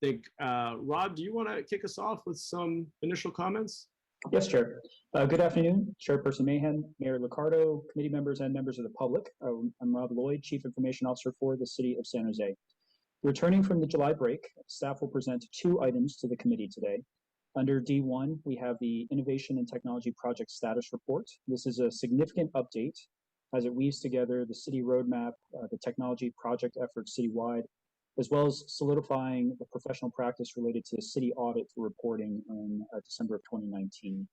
think, Rob, do you want to kick us off with some initial comments? Yes, Chair. Good afternoon, Chairperson Mahan, Mayor Liccardo, committee members, and members of the public. I'm Rob Lloyd, Chief Information Officer for the City of San Jose. Returning from the July break, staff will present 2 items to the committee today. Under D1, we have the Innovation and Technology Project Status Report. This is a significant update as it weaves together the city roadmap, the technology project efforts citywide, as well as solidifying the professional practice related to the city audit for reporting in December of 2019.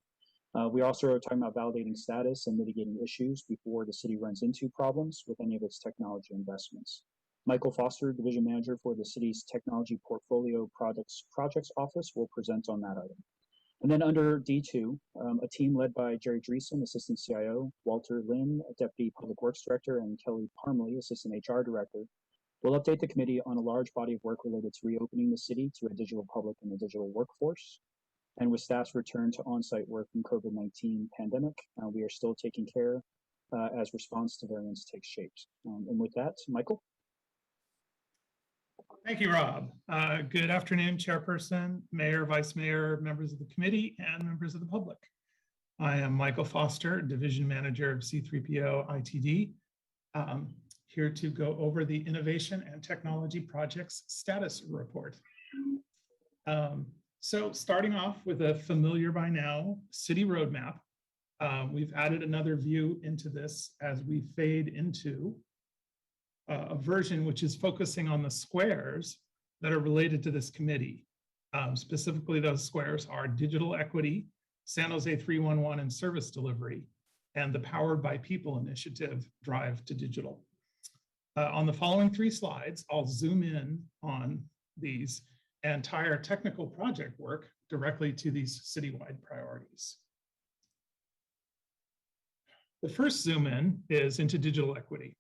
We also are talking about validating status and mitigating issues before the city runs into problems with any of its technology investments. Michael Foster, Division Manager for the city's Technology Portfolio Projects Office, will present on that item. And then under D2, a team led by Jerry Dreesen, Assistant CIO, Walter Lin, Deputy Public Works Director, and Kelly Parmley, Assistant HR Director, will update the committee on a large body of work related to reopening the city to a digital public and a digital workforce. And with staff's return to on-site work from COVID-19 pandemic, we are still taking care as response to variants takes shape. And with that, Michael. Thank you, Rob. Good afternoon, Chairperson, Mayor, Vice Mayor, members of the committee, and members of the public. I am Michael Foster, Division Manager of C3PO ITD, here to go over the Innovation and Technology Projects Status Report. So starting off with a familiar by now city roadmap, we've added another view into this as we fade into a version which is focusing on the squares that are related to this committee. Specifically, those squares are digital equity, San Jose 311 and service delivery, and the Powered by People initiative, Drive to Digital. On the following 3 slides, I'll zoom in on these and tie our technical project work directly to these citywide priorities. The first zoom in is into digital equity,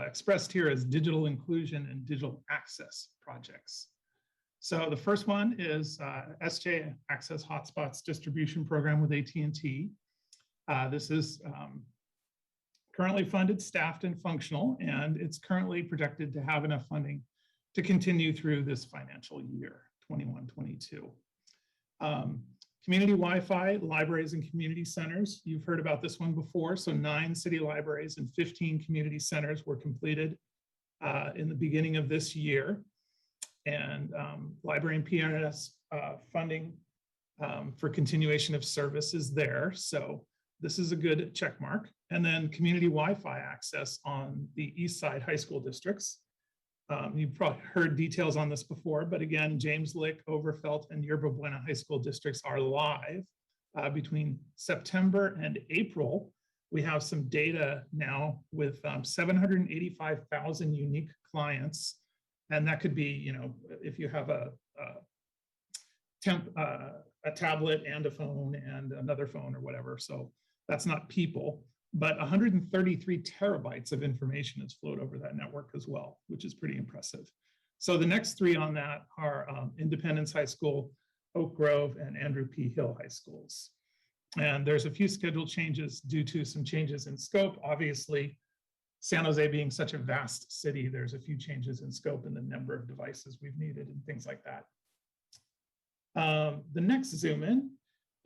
expressed here as digital inclusion and digital access projects. So the first one is SJ Access Hotspots Distribution Program with AT&T. This is currently funded, staffed, and functional, and it's currently projected to have enough funding to continue through this financial year, 21-22. Community Wi-Fi, libraries and community centers. You've heard about this one before. So 9 city libraries and 15 community centers were completed in the beginning of this year. And library and PRS funding for continuation of service is there. So this is a good check mark. And then community Wi-Fi access on the East Side high school districts. You've probably heard details on this before, but again, James Lick, Overfelt, and Yerba Buena high school districts are live. Between September and April, we have some data now with 785,000 unique clients. And that could be, you know, if you have a tablet and a phone and another phone or whatever. So that's not people. But 133 terabytes of information has flowed over that network as well, which is pretty impressive. So the next 3 on that are Independence High School, Oak Grove, and Andrew P. Hill High Schools. And there's a few schedule changes due to some changes in scope. Obviously, San Jose being such a vast city, there's a few changes in scope and the number of devices we've needed and things like that. The next zoom in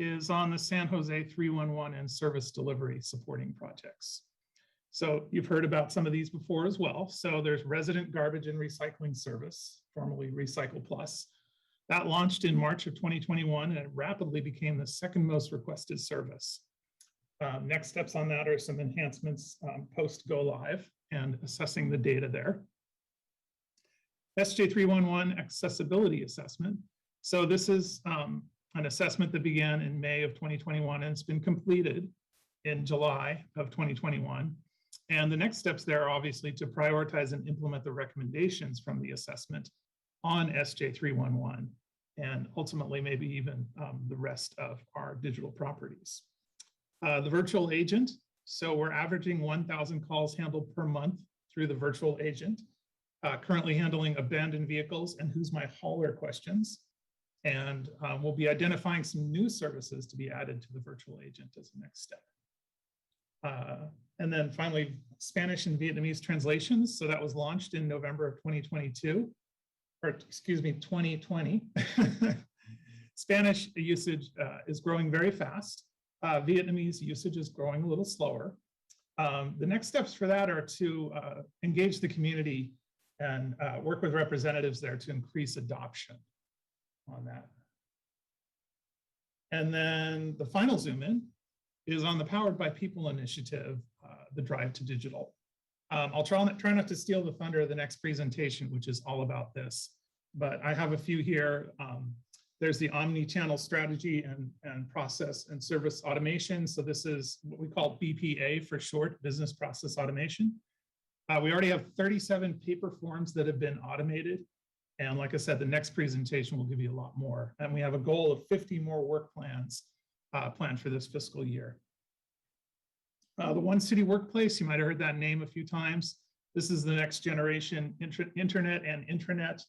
is on the San Jose 311 and service delivery supporting projects. So you've heard about some of these before as well. So there's resident garbage and recycling service, formerly Recycle Plus. That launched in March of 2021 and it rapidly became the 2nd most requested service. Next steps on that are some enhancements post go live and assessing the data there. SJ311 accessibility assessment. So this is an assessment that began in May of 2021 and it's been completed in July of 2021. And the next steps there are obviously to prioritize and implement the recommendations from the assessment on SJ311 and ultimately maybe even the rest of our digital properties. The virtual agent. So we're averaging 1,000 calls handled per month through the virtual agent, currently handling abandoned vehicles and who's my hauler questions. And we'll be identifying some new services to be added to the virtual agent as the next step. And then finally, Spanish and Vietnamese translations. So that was launched in November of 2022. or excuse me, 2020. Spanish usage is growing very fast. Vietnamese usage is growing a little slower. The next steps for that are to engage the community and work with representatives there to increase adoption on that. And then the final zoom in is on the Powered by People initiative, the Drive to Digital. I'll try not to steal the thunder of the next presentation, which is all about this, but I have a few here. There's the omni-channel strategy and process and service automation. So this is what we call BPA for short, business process automation. We already have 37 paper forms that have been automated. And like I said, the next presentation will give you a lot more. And we have a goal of 50 more work plans planned for this fiscal year. The One City Workplace, you might have heard that name a few times. This is the next generation internet and intranet,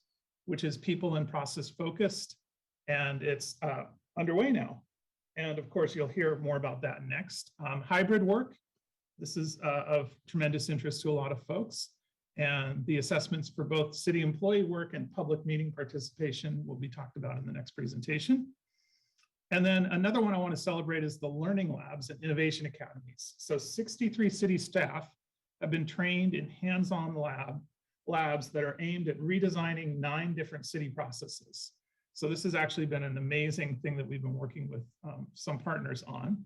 which is people and process focused. And it's underway now. And of course, you'll hear more about that next. Hybrid work, this is of tremendous interest to a lot of folks. And the assessments for both city employee work and public meeting participation will be talked about in the next presentation. And then another one I want to celebrate is the learning labs and innovation academies. So 63 city staff have been trained in hands-on labs that are aimed at redesigning 9 different city processes. So this has actually been an amazing thing that we've been working with some partners on.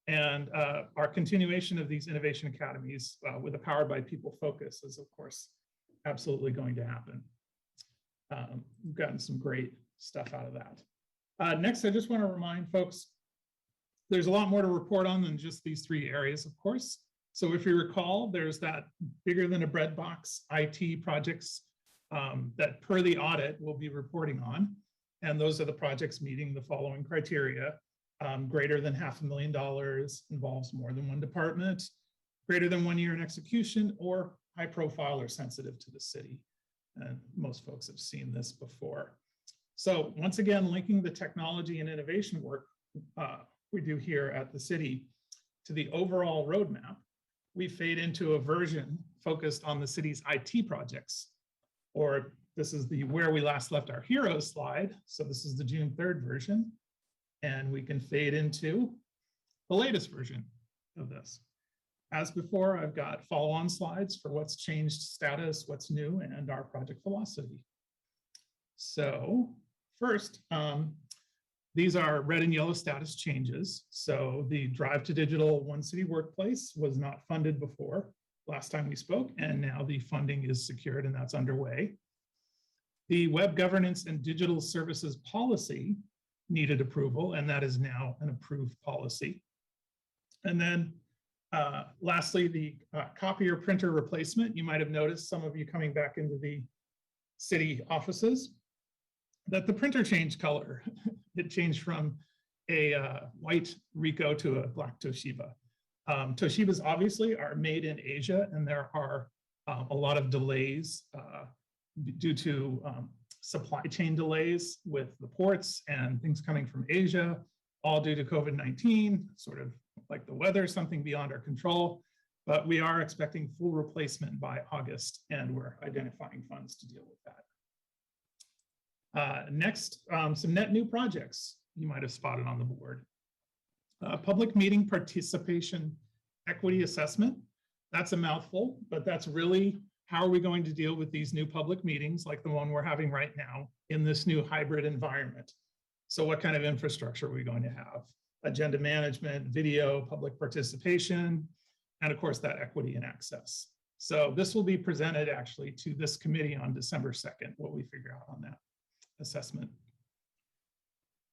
And our continuation of these innovation academies with a Powered by People focus is, of course, absolutely going to happen. We've gotten some great stuff out of that. Next, I just want to remind folks, there's a lot more to report on than just these 3 areas, of course. So if you recall, there's that bigger than a breadbox IT projects that per the audit we'll be reporting on. And those are the projects meeting the following criteria. Greater than $500,000, involves more than one department, greater than 1 year in execution, or high profile or sensitive to the city. And most folks have seen this before. So once again, linking the technology and innovation work we do here at the city to the overall roadmap, we fade into a version focused on the city's IT projects. Or this is the where we last left our heroes slide. So this is the June 3rd version. And we can fade into the latest version of this. As before, I've got follow-on slides for what's changed status, what's new, and our project velocity. So first, these are red and yellow status changes. So the Drive to Digital One City Workplace was not funded before last time we spoke, and now the funding is secured and that's underway. The Web Governance and Digital Services Policy needed approval, and that is now an approved policy. And then lastly, the copier printer replacement. You might have noticed, some of you coming back into the city offices, that the printer changed color. It changed from a white Ricoh to a black Toshiba. Toshibas obviously are made in Asia, and there are a lot of delays due to supply chain delays with the ports and things coming from Asia, all due to COVID-19, sort of like the weather, something beyond our control. But we are expecting full replacement by August, and we're identifying funds to deal with that. Next, some net new projects you might have spotted on the board. Public meeting participation equity assessment. That's a mouthful, but that's really how are we going to deal with these new public meetings like the one we're having right now in this new hybrid environment? So what kind of infrastructure are we going to have? Agenda management, video, public participation, and of course that equity and access. So this will be presented actually to this committee on December 2nd, what we figure out on that assessment.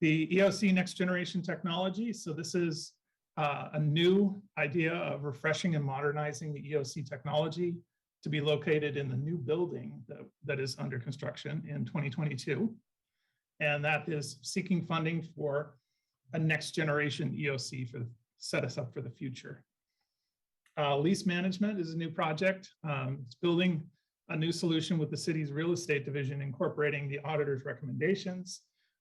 The EOC Next Generation Technology. So this is a new idea of refreshing and modernizing the EOC technology to be located in the new building that is under construction in 2022. And that is seeking funding for a next generation EOC for set us up for the future. Lease management is a new project. It's building a new solution with the city's real estate division, incorporating the auditor's recommendations.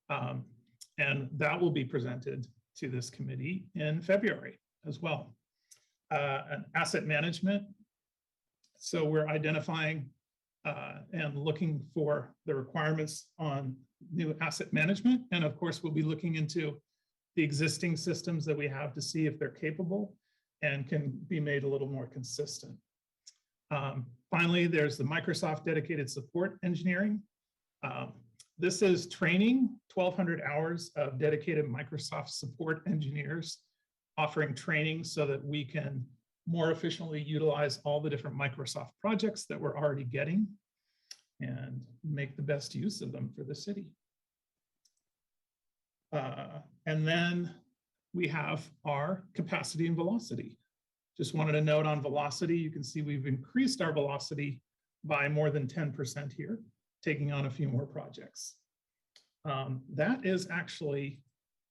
And that will be presented to this committee in February as well. And asset management. So we're identifying and looking for the requirements on new asset management. And of course, we'll be looking into the existing systems that we have to see if they're capable and can be made a little more consistent. Finally, there's the Microsoft dedicated support engineering. This is training 1,200 hours of dedicated Microsoft support engineers, offering training so that we can more efficiently utilize all the different Microsoft projects that we're already getting and make the best use of them for the city. And then we have our capacity and velocity. Just wanted to note on velocity, you can see we've increased our velocity by more than 10% here, taking on a few more projects. That is actually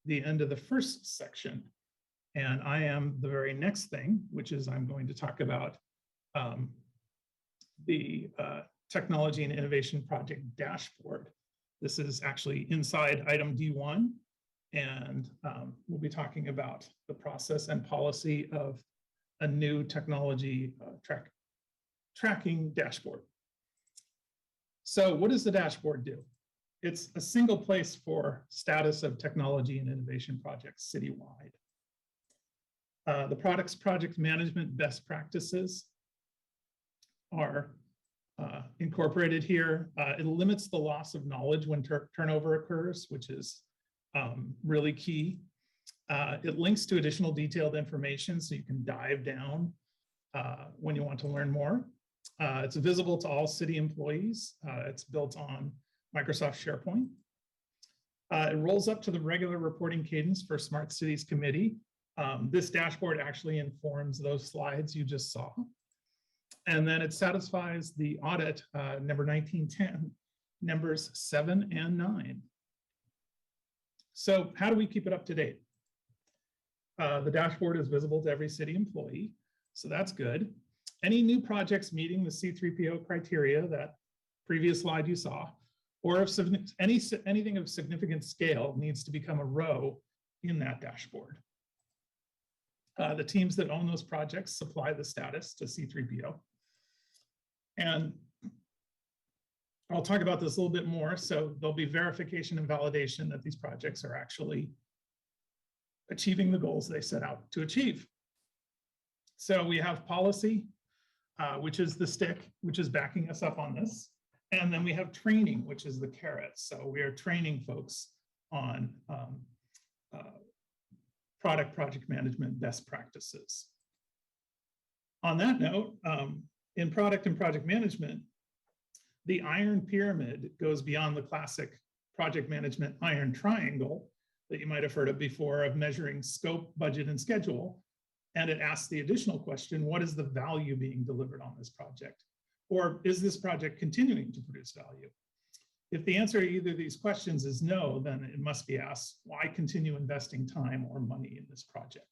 the end of the first section. And I am the very next thing, which is I'm going to talk about the Technology and Innovation Project Dashboard. This is actually inside item D1, and we'll be talking about the process and policy of a new technology tracking dashboard. So what does the dashboard do? It's a single place for status of technology and innovation projects citywide. The project management best practices are incorporated here. It limits the loss of knowledge when turnover occurs, which is really key. It links to additional detailed information so you can dive down when you want to learn more. It's visible to all city employees. It's built on Microsoft SharePoint. It rolls up to the regular reporting cadence for Smart Cities Committee. This dashboard actually informs those slides you just saw. And then it satisfies the audit number 1910, numbers 7 and 9. So how do we keep it up to date? The dashboard is visible to every city employee, so that's good. Any new projects meeting the C3PO criteria, that previous slide you saw, or if anything of significant scale needs to become a row in that dashboard. The teams that own those projects supply the status to C3PO. And I'll talk about this a little bit more. So there'll be verification and validation that these projects are actually achieving the goals they set out to achieve. So we have policy, which is the stick, which is backing us up on this. And then we have training, which is the carrot. So we are training folks on project management best practices. On that note, in product and project management, the iron pyramid goes beyond the classic project management iron triangle that you might have heard of before, of measuring scope, budget, and schedule. And it asks the additional question, what is the value being delivered on this project? Or is this project continuing to produce value? If the answer to either of these questions is no, then it must be asked, why continue investing time or money in this project?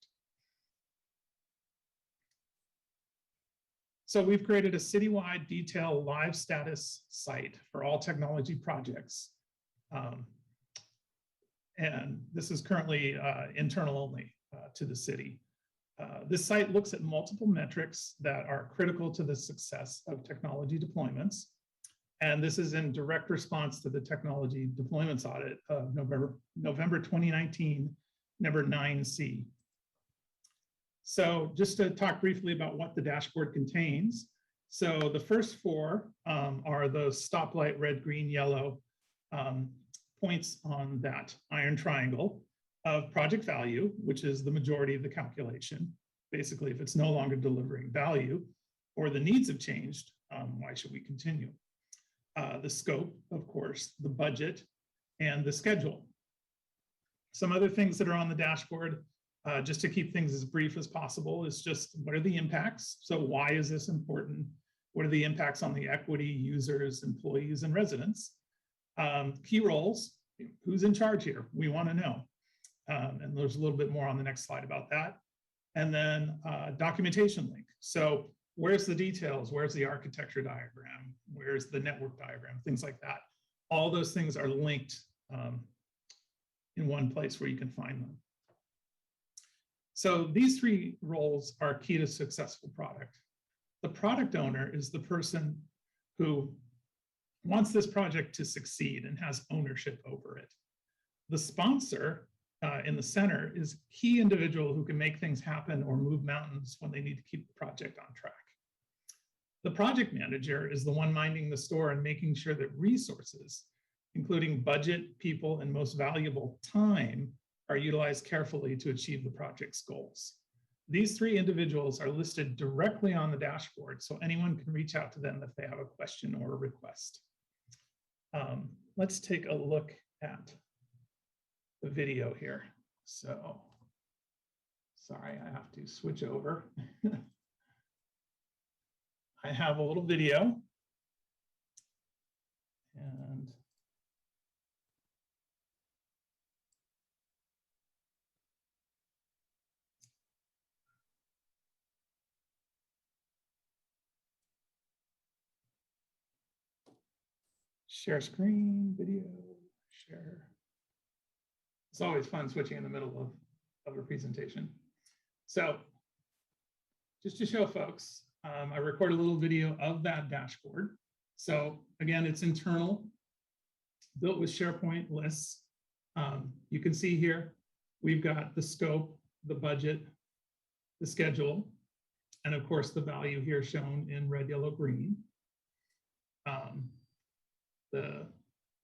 So we've created a citywide detailed live status site for all technology projects. And this is currently internal only to the city. This site looks at multiple metrics that are critical to the success of technology deployments. And this is in direct response to the technology deployments audit of November 2019, number 9C. So just to talk briefly about what the dashboard contains. So the first four are those stoplight, red, green, yellow points on that iron triangle of project value, which is the majority of the calculation. Basically, if it's no longer delivering value or the needs have changed, why should we continue? The scope, of course, the budget, and the schedule. Some other things that are on the dashboard, just to keep things as brief as possible, is just what are the impacts? So why is this important? What are the impacts on the equity, users, employees, and residents? Key roles, who's in charge here? We want to know. And there's a little bit more on the next slide about that. And then documentation link. So where's the details? Where's the architecture diagram? Where's the network diagram? Things like that. All those things are linked in one place where you can find them. So these three roles are key to successful product. The product owner is the person who wants this project to succeed and has ownership over it. The sponsor in the center is a key individual who can make things happen or move mountains when they need to keep the project on track. The project manager is the one minding the store and making sure that resources, including budget, people, and most valuable, time, are utilized carefully to achieve the project's goals. These three individuals are listed directly on the dashboard, so anyone can reach out to them if they have a question or a request. Let's take a look at the video here. So, sorry, I have to switch over. I have a little video. And share screen, video, share. It's always fun switching in the middle of a presentation. So just to show folks, I recorded a little video of that dashboard. So again, it's internal, built with SharePoint lists. You can see here, we've got the scope, the budget, the schedule, and of course the value here shown in red, yellow, green.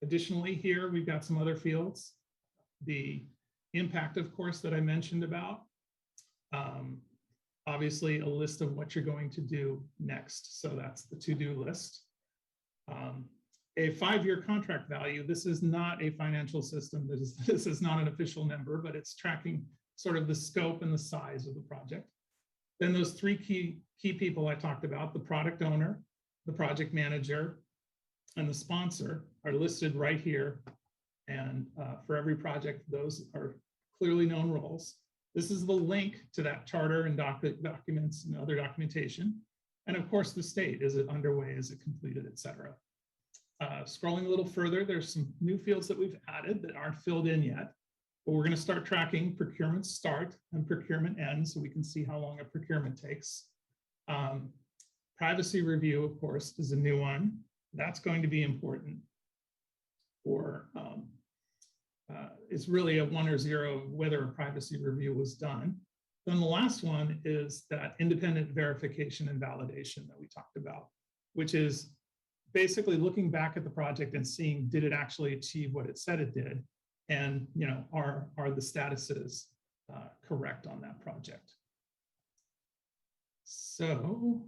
Additionally here, we've got some other fields. The impact, of course, that I mentioned about. Obviously, a list of what you're going to do next. So that's the to-do list. A 5-year contract value. This is not a financial system. This is not an official number, but it's tracking sort of the scope and the size of the project. Then those three key people I talked about, the product owner, the project manager, and the sponsor are listed right here. And for every project, those are clearly known roles. This is the link to that charter and documents and other documentation. And of course, the state, is it underway, is it completed, et cetera. Scrolling a little further, there's some new fields that we've added that aren't filled in yet, but we're gonna start tracking procurement start and procurement end so we can see how long a procurement takes. Privacy review, of course, is a new one. That's going to be important for, it's really a 1 or 0 whether a privacy review was done. Then the last one is that independent verification and validation that we talked about, which is basically looking back at the project and seeing, did it actually achieve what it said it did? And are the statuses correct on that project? So,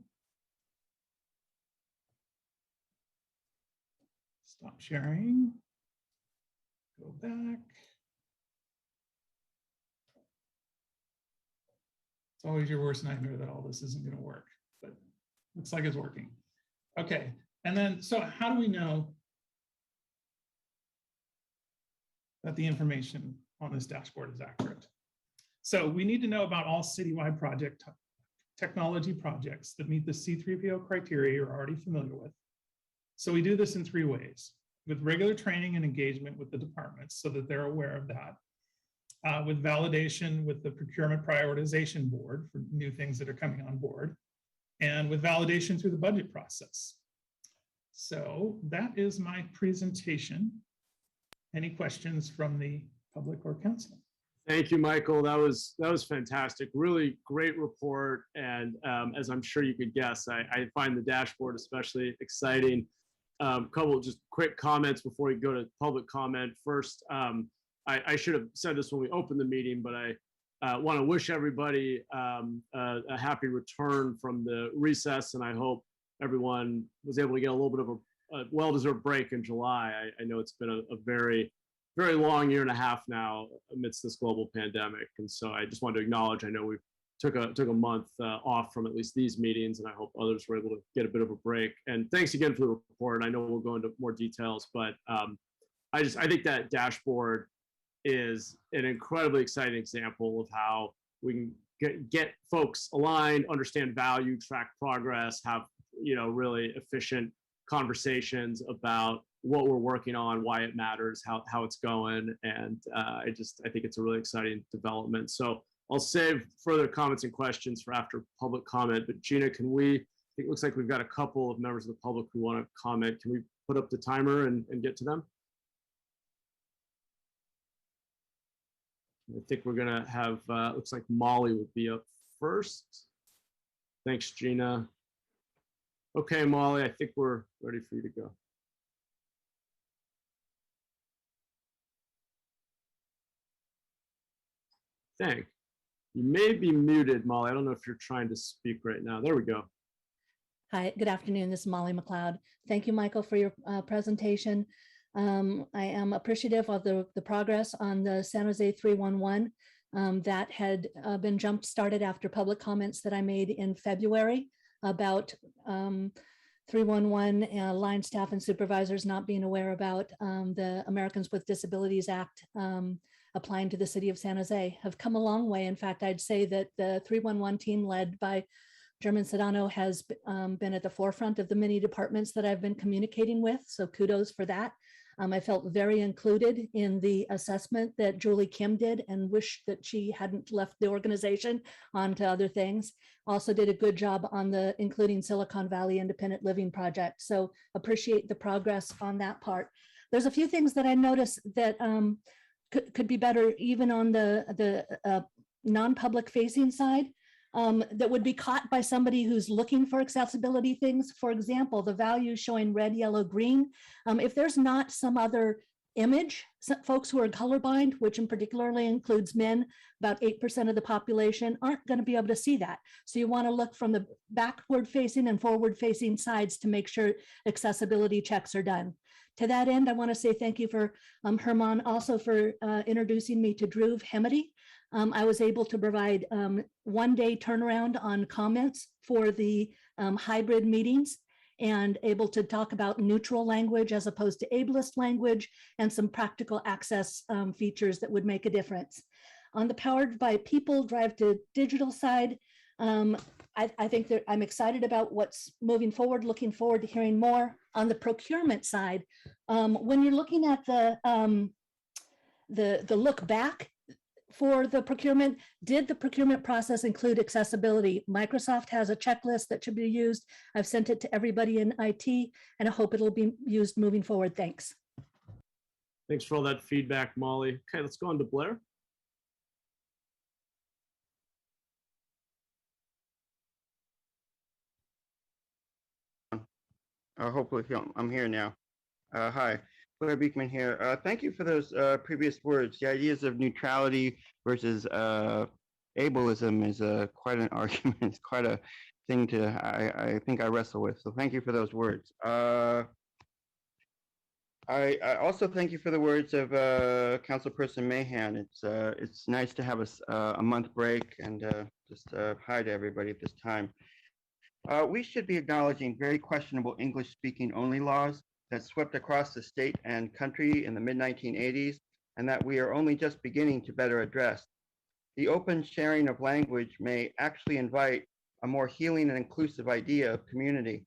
stop sharing, go back. It's always your worst nightmare that all this isn't going to work, but looks like it's working. Okay, and then, so how do we know that the information on this dashboard is accurate? So we need to know about all citywide technology projects that meet the C3PO criteria you're already familiar with. So we do this in 3 ways: with regular training and engagement with the departments so that they're aware of that, with validation with the procurement prioritization board for new things that are coming on board, and with validation through the budget process. So that is my presentation. Any questions from the public or council? Thank you, Michael. That was fantastic. Really great report. And as I'm sure you could guess, I find the dashboard especially exciting. Couple just quick comments before we go to public comment. First, I should have said this when we opened the meeting, but I want to wish everybody a happy return from the recess, and I hope everyone was able to get a little bit of a well-deserved break in July. I know it's been a very, very long 1.5 years now amidst this global pandemic, and so I just wanted to acknowledge, I know we took a month off from at least these meetings, and I hope others were able to get a bit of a break. And thanks again for the report. I know we'll go into more details, but I think that dashboard is an incredibly exciting example of how we can get folks aligned, understand value, track progress, have really efficient conversations about what we're working on, why it matters, how it's going, and I think it's a really exciting development. So I'll save further comments and questions for after public comment. But Gina, can we? It looks like we've got a couple of members of the public who want to comment. Can we put up the timer and get to them? I think we're gonna have, looks like Molly would be up first. Thanks, Gina. Okay, Molly, I think we're ready for you to go. Thank. You may be muted, Molly. I don't know if you're trying to speak right now. There we go. Hi, good afternoon. This is Molly McLeod. Thank you, Michael, for your presentation. I am appreciative of the progress on the San Jose 311 that had been jump started after public comments that I made in February about 311 line staff and supervisors not being aware about the Americans with Disabilities Act applying to the city of San Jose. Have come a long way. In fact, I'd say that the 311 team led by German Sedano has been at the forefront of the many departments that I've been communicating with, so kudos for that. I felt very included in the assessment that Julie Kim did and wish that she hadn't left the organization on to other things. Also did a good job on the including Silicon Valley Independent Living Project. So appreciate the progress on that part. There's a few things that I noticed that could be better even on the non-public facing side. That would be caught by somebody who's looking for accessibility things. For example, the values showing red, yellow, green. If there's not some other image, some folks who are colorblind, which in particularly includes men, about 8% of the population, aren't going to be able to see that. So you want to look from the backward facing and forward facing sides to make sure accessibility checks are done. To that end, I want to say thank you for Herman also for introducing me to Dhruv Hemedy. I was able to provide 1 day turnaround on comments for the hybrid meetings and able to talk about neutral language as opposed to ableist language and some practical access features that would make a difference. On the Powered by People Drive to Digital side, I think that I'm excited about what's moving forward, looking forward to hearing more. On the procurement side, when you're looking at the look back, for the procurement, did the procurement process include accessibility? Microsoft has a checklist that should be used. I've sent it to everybody in IT and I hope it'll be used moving forward. Thanks. Thanks for all that feedback, Molly. Okay, let's go on to Blair. Hopefully I'm here now. Hi, Blair Beekman here. Thank you for those previous words. The ideas of neutrality versus ableism is quite an argument. It's quite a thing to, I think I wrestle with. So thank you for those words. I also thank you for the words of Councilperson Mahan. It's nice to have a month break and just hi to everybody at this time. We should be acknowledging very questionable English speaking only laws that swept across the state and country in the mid-1980s and that we are only just beginning to better address. The open sharing of language may actually invite a more healing and inclusive idea of community.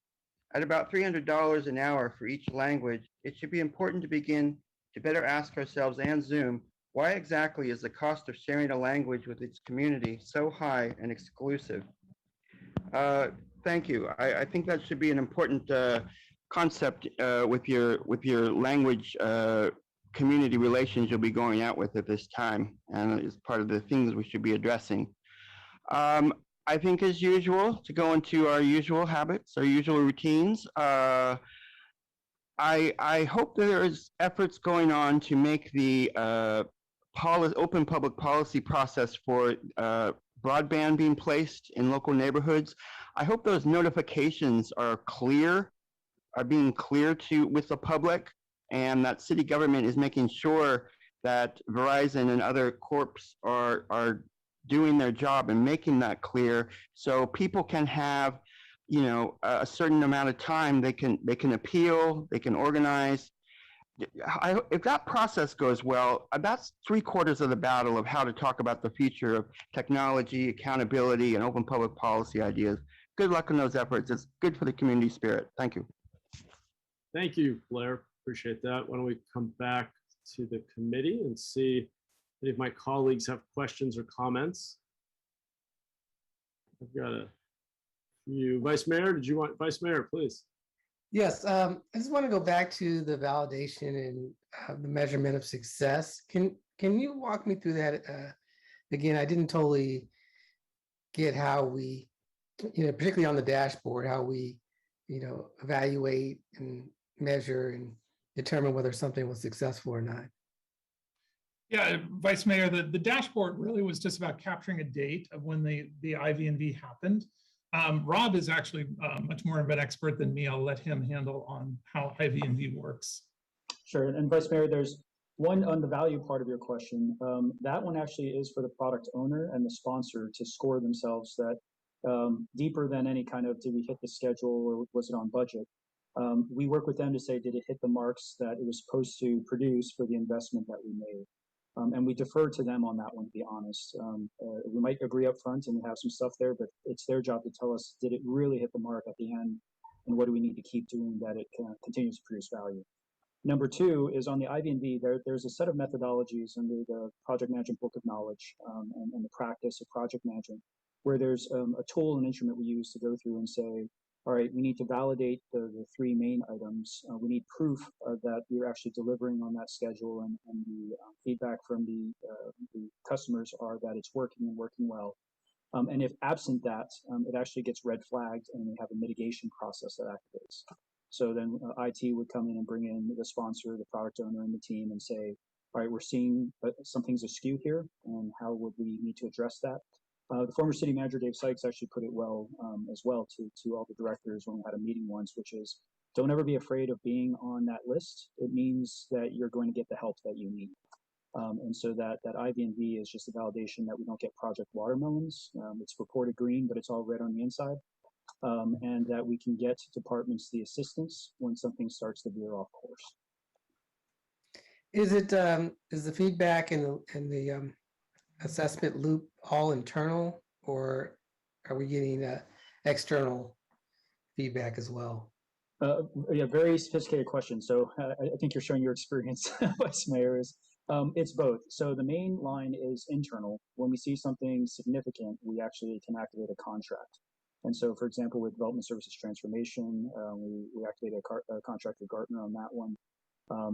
At about $300 an hour for each language, it should be important to begin to better ask ourselves and Zoom, why exactly is the cost of sharing a language with its community so high and exclusive? Thank you. I think that should be an important concept with your language community relations you'll be going out with at this time, and it's part of the things we should be addressing. I think, as usual, to go into our usual habits, our usual routines, I hope that there is efforts going on to make the open public policy process for broadband being placed in local neighborhoods. I hope those notifications are being clear with the public, and that city government is making sure that Verizon and other corps are doing their job and making that clear, so people can have, you know, a certain amount of time they can appeal, they can organize. If that process goes well, that's 3/4 of the battle of how to talk about the future of technology, accountability, and open public policy ideas. Good luck in those efforts. It's good for the community spirit. Thank you. Thank you, Blair. Appreciate that. Why don't we come back to the committee and see if any of my colleagues have questions or comments. I've got a few. Vice Mayor, did you want, Vice Mayor, please? Yes, I just want to go back to the validation and the measurement of success. Can you walk me through that again? I didn't totally get how we, particularly on the dashboard, how we, evaluate and measure and determine whether something was successful or not. Yeah, Vice Mayor, the dashboard really was just about capturing a date of when the IVNV happened. Rob is actually much more of an expert than me. I'll let him handle on how IVNV works. Sure, and Vice Mayor, there's one on the value part of your question. That one actually is for the product owner and the sponsor to score themselves that deeper than any kind of, did we hit the schedule or was it on budget? We work with them to say, did it hit the marks that it was supposed to produce for the investment that we made? And we defer to them on that one, to be honest. We might agree up front and we have some stuff there, but it's their job to tell us, did it really hit the mark at the end? And what do we need to keep doing that it continues to produce value? Number two is on the IVNV, there's a set of methodologies under the Project Management Book of Knowledge and the practice of project management, where there's a tool and instrument we use to go through and say, all right, we need to validate the three main items. We need proof that we're actually delivering on that schedule, and the feedback from the customers are that it's working and working well. And if absent that, it actually gets red flagged and we have a mitigation process that activates. So then IT would come in and bring in the sponsor, the product owner, and the team and say, all right, we're seeing something's askew here, and how would we need to address that? The former city manager, Dave Sykes, actually put it well as well to all the directors when we had a meeting once, which is, don't ever be afraid of being on that list. It means that you're going to get the help that you need. And so that IVNV is just a validation that we don't get project watermelons. It's reported green, but it's all red on the inside. And that we can get departments the assistance when something starts to veer off course. Is the feedback and the assessment loop all internal, or are we getting external feedback as well? Yeah, very sophisticated question. So I think you're showing your experience, Vice Mayor, is it's both. So the main line is internal. When we see something significant, we actually can activate a contract. And so, for example, with Development Services Transformation, we activated a contract with Gartner on that one.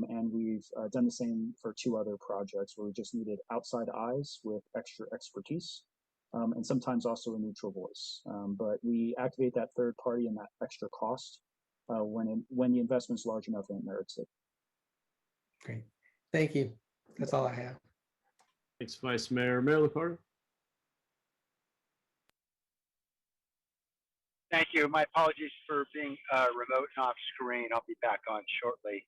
And we've done the same for two other projects where we just needed outside eyes with extra expertise, and sometimes also a neutral voice. But we activate that third party and that extra cost when the investment's large enough and it merits it. Great, thank you. That's all I have. Thanks, Vice Mayor. Mayor Liccardo. Thank you. My apologies for being remote and off screen. I'll be back on shortly.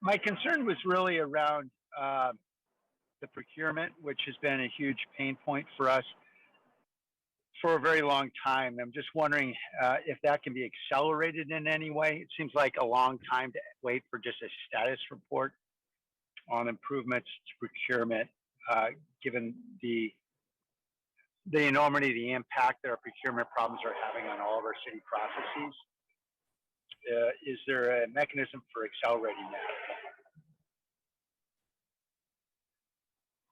My concern was really around the procurement, which has been a huge pain point for us for a very long time. I'm just wondering if that can be accelerated in any way. It seems like a long time to wait for just a status report on improvements to procurement, given the enormity, the impact that our procurement problems are having on all of our city processes. Is there a mechanism for accelerating that?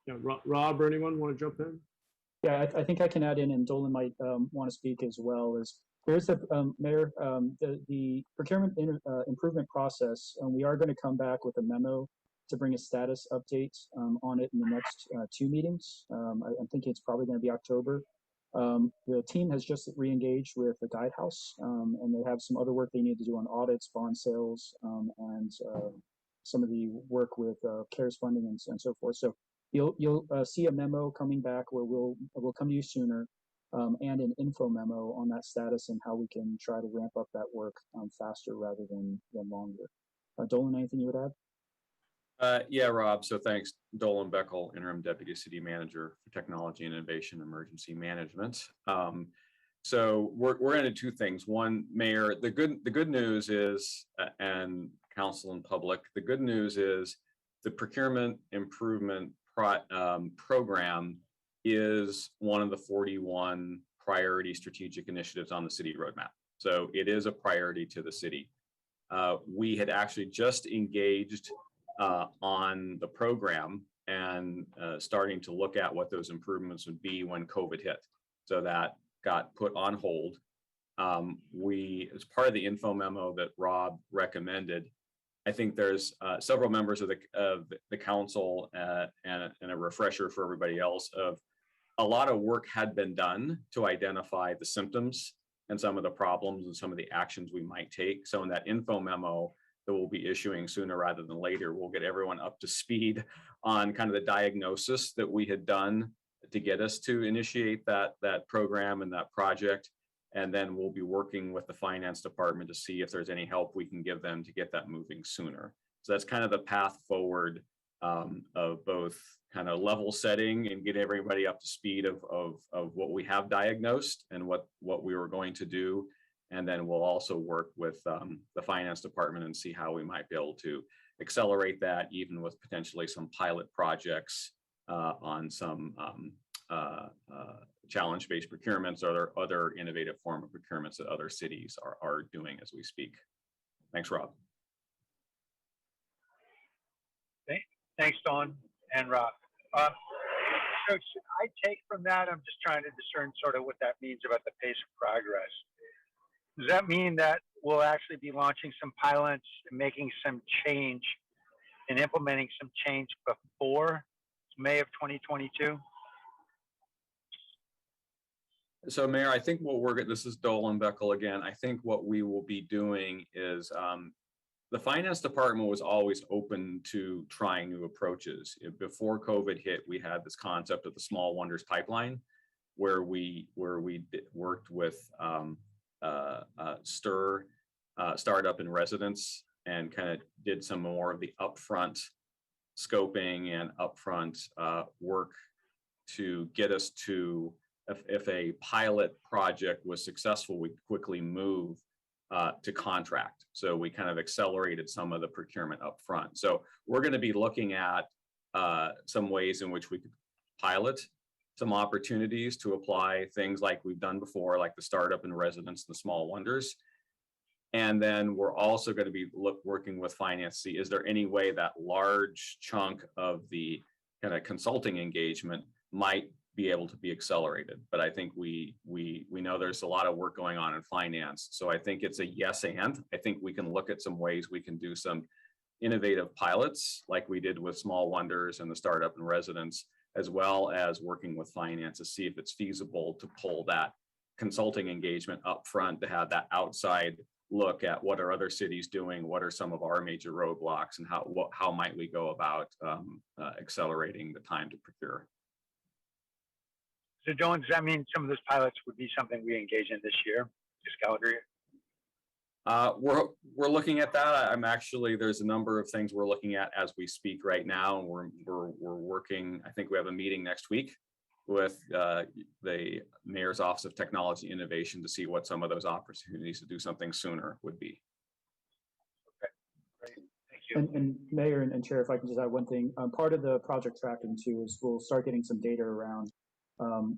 Yeah, Rob or anyone want to jump in? Yeah, I think I can add in, and Dolan might want to speak as well. There's the Mayor, the procurement improvement process. We are going to come back with a memo to bring a status update on it in the next two meetings. I'm thinking it's probably going to be October. The team has just re-engaged with the Guidehouse, and they have some other work they need to do on audits, bond sales, and some of the work with CARES funding and so forth. So you'll see a memo coming back where we'll come to you sooner, and an info memo on that status and how we can try to ramp up that work faster rather than longer. Dolan, anything you would add? Yeah, Rob. So thanks, Dolan Beckel, Interim Deputy City Manager for Technology and Innovation Emergency Management. So we're going to do two things. One, Mayor, the good news is, and Council and public, the good news is the procurement improvement program is one of the 41 priority strategic initiatives on the city roadmap. So it is a priority to the city. We had actually just engaged on the program and starting to look at what those improvements would be when COVID hit. So that got put on hold. as part of the info memo that Rob recommended, I think there's several members of the council and a refresher for everybody else of a lot of work had been done to identify the symptoms and some of the problems and some of the actions we might take. So in that info memo that we'll be issuing sooner rather than later, we'll get everyone up to speed on kind of the diagnosis that we had done to get us to initiate that program and that project. And then we'll be working with the finance department to see if there's any help we can give them to get that moving sooner. So that's kind of the path forward of both kind of level setting and get everybody up to speed of what we have diagnosed and what we were going to do. And then we'll also work with the finance department and see how we might be able to accelerate that, even with potentially some pilot projects on some challenge-based procurements or other innovative form of procurements that other cities are doing as we speak. Thanks, Rob. Thanks, Dawn and Rob. So should I take from that, I'm just trying to discern sort of what that means about the pace of progress. Does that mean that we'll actually be launching some pilots and making some change and implementing some change before May of 2022? So Mayor, I think this is Dolan Beckel again. I think what we will be doing is the finance department was always open to trying new approaches. Before COVID hit, we had this concept of the Small Wonders Pipeline, where we worked with startup and residents and kind of did some more of the upfront scoping and upfront work to get us to, if a pilot project was successful, we quickly move to contract. So we kind of accelerated some of the procurement upfront. So we're going to be looking at some ways in which we could pilot some opportunities to apply things like we've done before, like the startup and residents, the Small Wonders. And then we're also going to be working with finance. See, is there any way that large chunk of the kind of consulting engagement might be able to be accelerated? But I think we know there's a lot of work going on in finance. So I think it's a yes and. I think we can look at some ways we can do some innovative pilots like we did with Small Wonders and the startup and residents, as well as working with finance to see if it's feasible to pull that consulting engagement up front, to have that outside look at what are other cities doing, what are some of our major roadblocks, and how might we go about accelerating the time to procure. So Dylan, does that mean some of those pilots would be something we engage in this year, this calendar year? We're looking at that. There's a number of things we're looking at as we speak right now. And we're working, I think we have a meeting next week with the Mayor's Office of Technology Innovation to see what some of those opportunities to do something sooner would be. Okay, great, thank you. And Mayor and Chair, if I can just add one thing, part of the project tracking too is we'll start getting some data around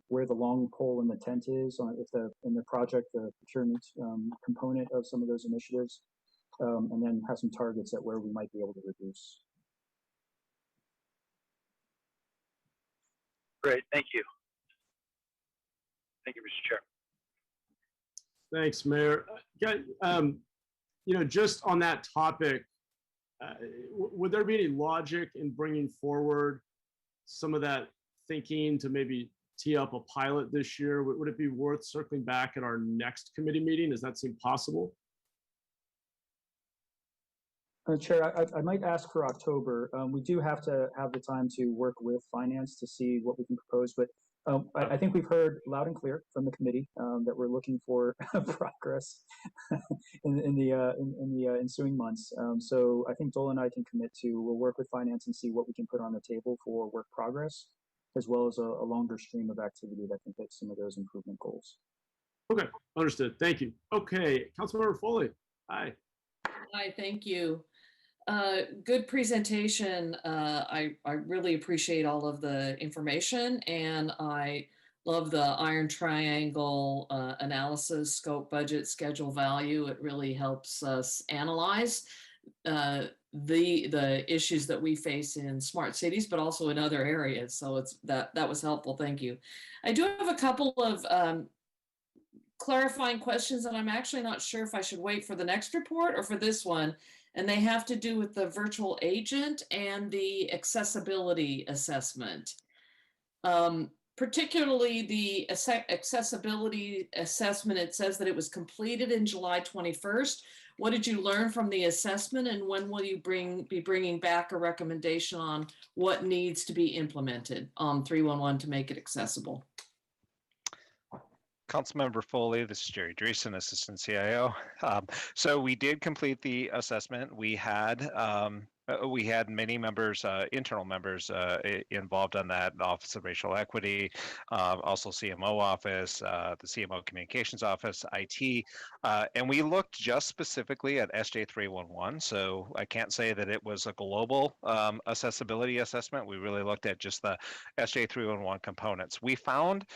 where the long pole in the tent is in the project, the procurement component of some of those initiatives, and then have some targets at where we might be able to reduce. Great, thank you. Thank you, Mr. Chair. Thanks, Mayor. Just on that topic, would there be any logic in bringing forward some of that thinking to maybe tee up a pilot this year? Would it be worth circling back at our next committee meeting? Does that seem possible? Chair, I might ask for October. We do have to have the time to work with finance to see what we can propose, but I think we've heard loud and clear from the committee that we're looking for progress in the ensuing months. So I think Dole and I can commit to, we'll work with finance and see what we can put on the table for work progress, as well as a longer stream of activity that can hit some of those improvement goals. Okay, understood. Thank you. Okay, Councilmember Foley. Hi. Hi, thank you. Good presentation. I really appreciate all of the information, and I love the iron triangle analysis, scope, budget, schedule, value. It really helps us analyze the issues that we face in smart cities, but also in other areas. So that was helpful. Thank you. I do have a couple of clarifying questions, and I'm actually not sure if I should wait for the next report or for this one. And they have to do with the virtual agent and the accessibility assessment. Particularly the accessibility assessment, it says that it was completed in July 21st. What did you learn from the assessment, and when will you be bringing back a recommendation on what needs to be implemented on 311 to make it accessible? Councilmember Foley, this is Jerry Dreesen, Assistant CIO. So we did complete the assessment. We had many members, internal members involved on that, the Office of Racial Equity, also CMO office, the CMO Communications Office, IT, and we looked just specifically at SJ311. So I can't say that it was a global accessibility assessment. We really looked at just the SJ311 components. We found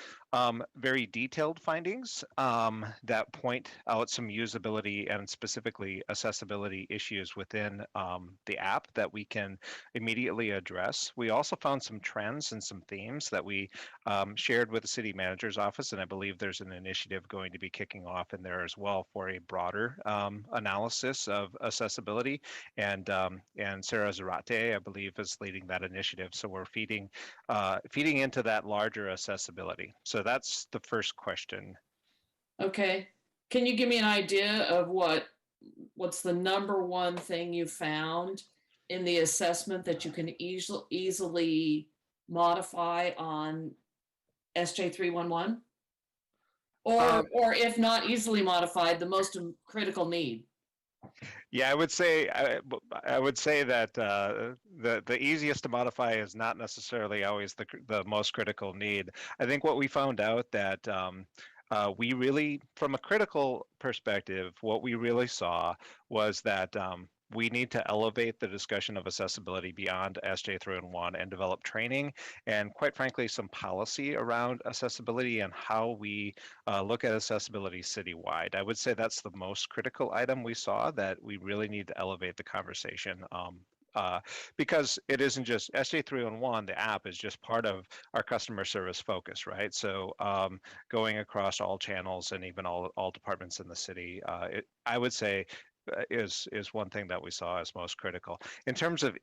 very detailed findings that point out some usability and specifically accessibility issues within the app that we can immediately address. We also found some trends and some themes that we shared with the city manager's office, and I believe there's an initiative going to be kicking off in there as well for a broader analysis of accessibility. And Sarah Zarate, I believe, is leading that initiative. So we're feeding into that larger accessibility. So that's the first question. Okay. Can you give me an idea of what's the number one thing you found in the assessment that you can easily modify on SJ311? Or if not easily modified, the most critical need? Yeah, I would say that the easiest to modify is not necessarily always the most critical need. I think what we found out that we really, from a critical perspective, what we really saw was that we need to elevate the discussion of accessibility beyond SJ311 and develop training and, quite frankly, some policy around accessibility and how we look at accessibility citywide. I would say that's the most critical item we saw, that we really need to elevate the conversation. Because it isn't just SJ311, the app is just part of our customer service focus, right? So going across all channels and even all departments in the city, I would say is one thing that we saw as most critical. In terms of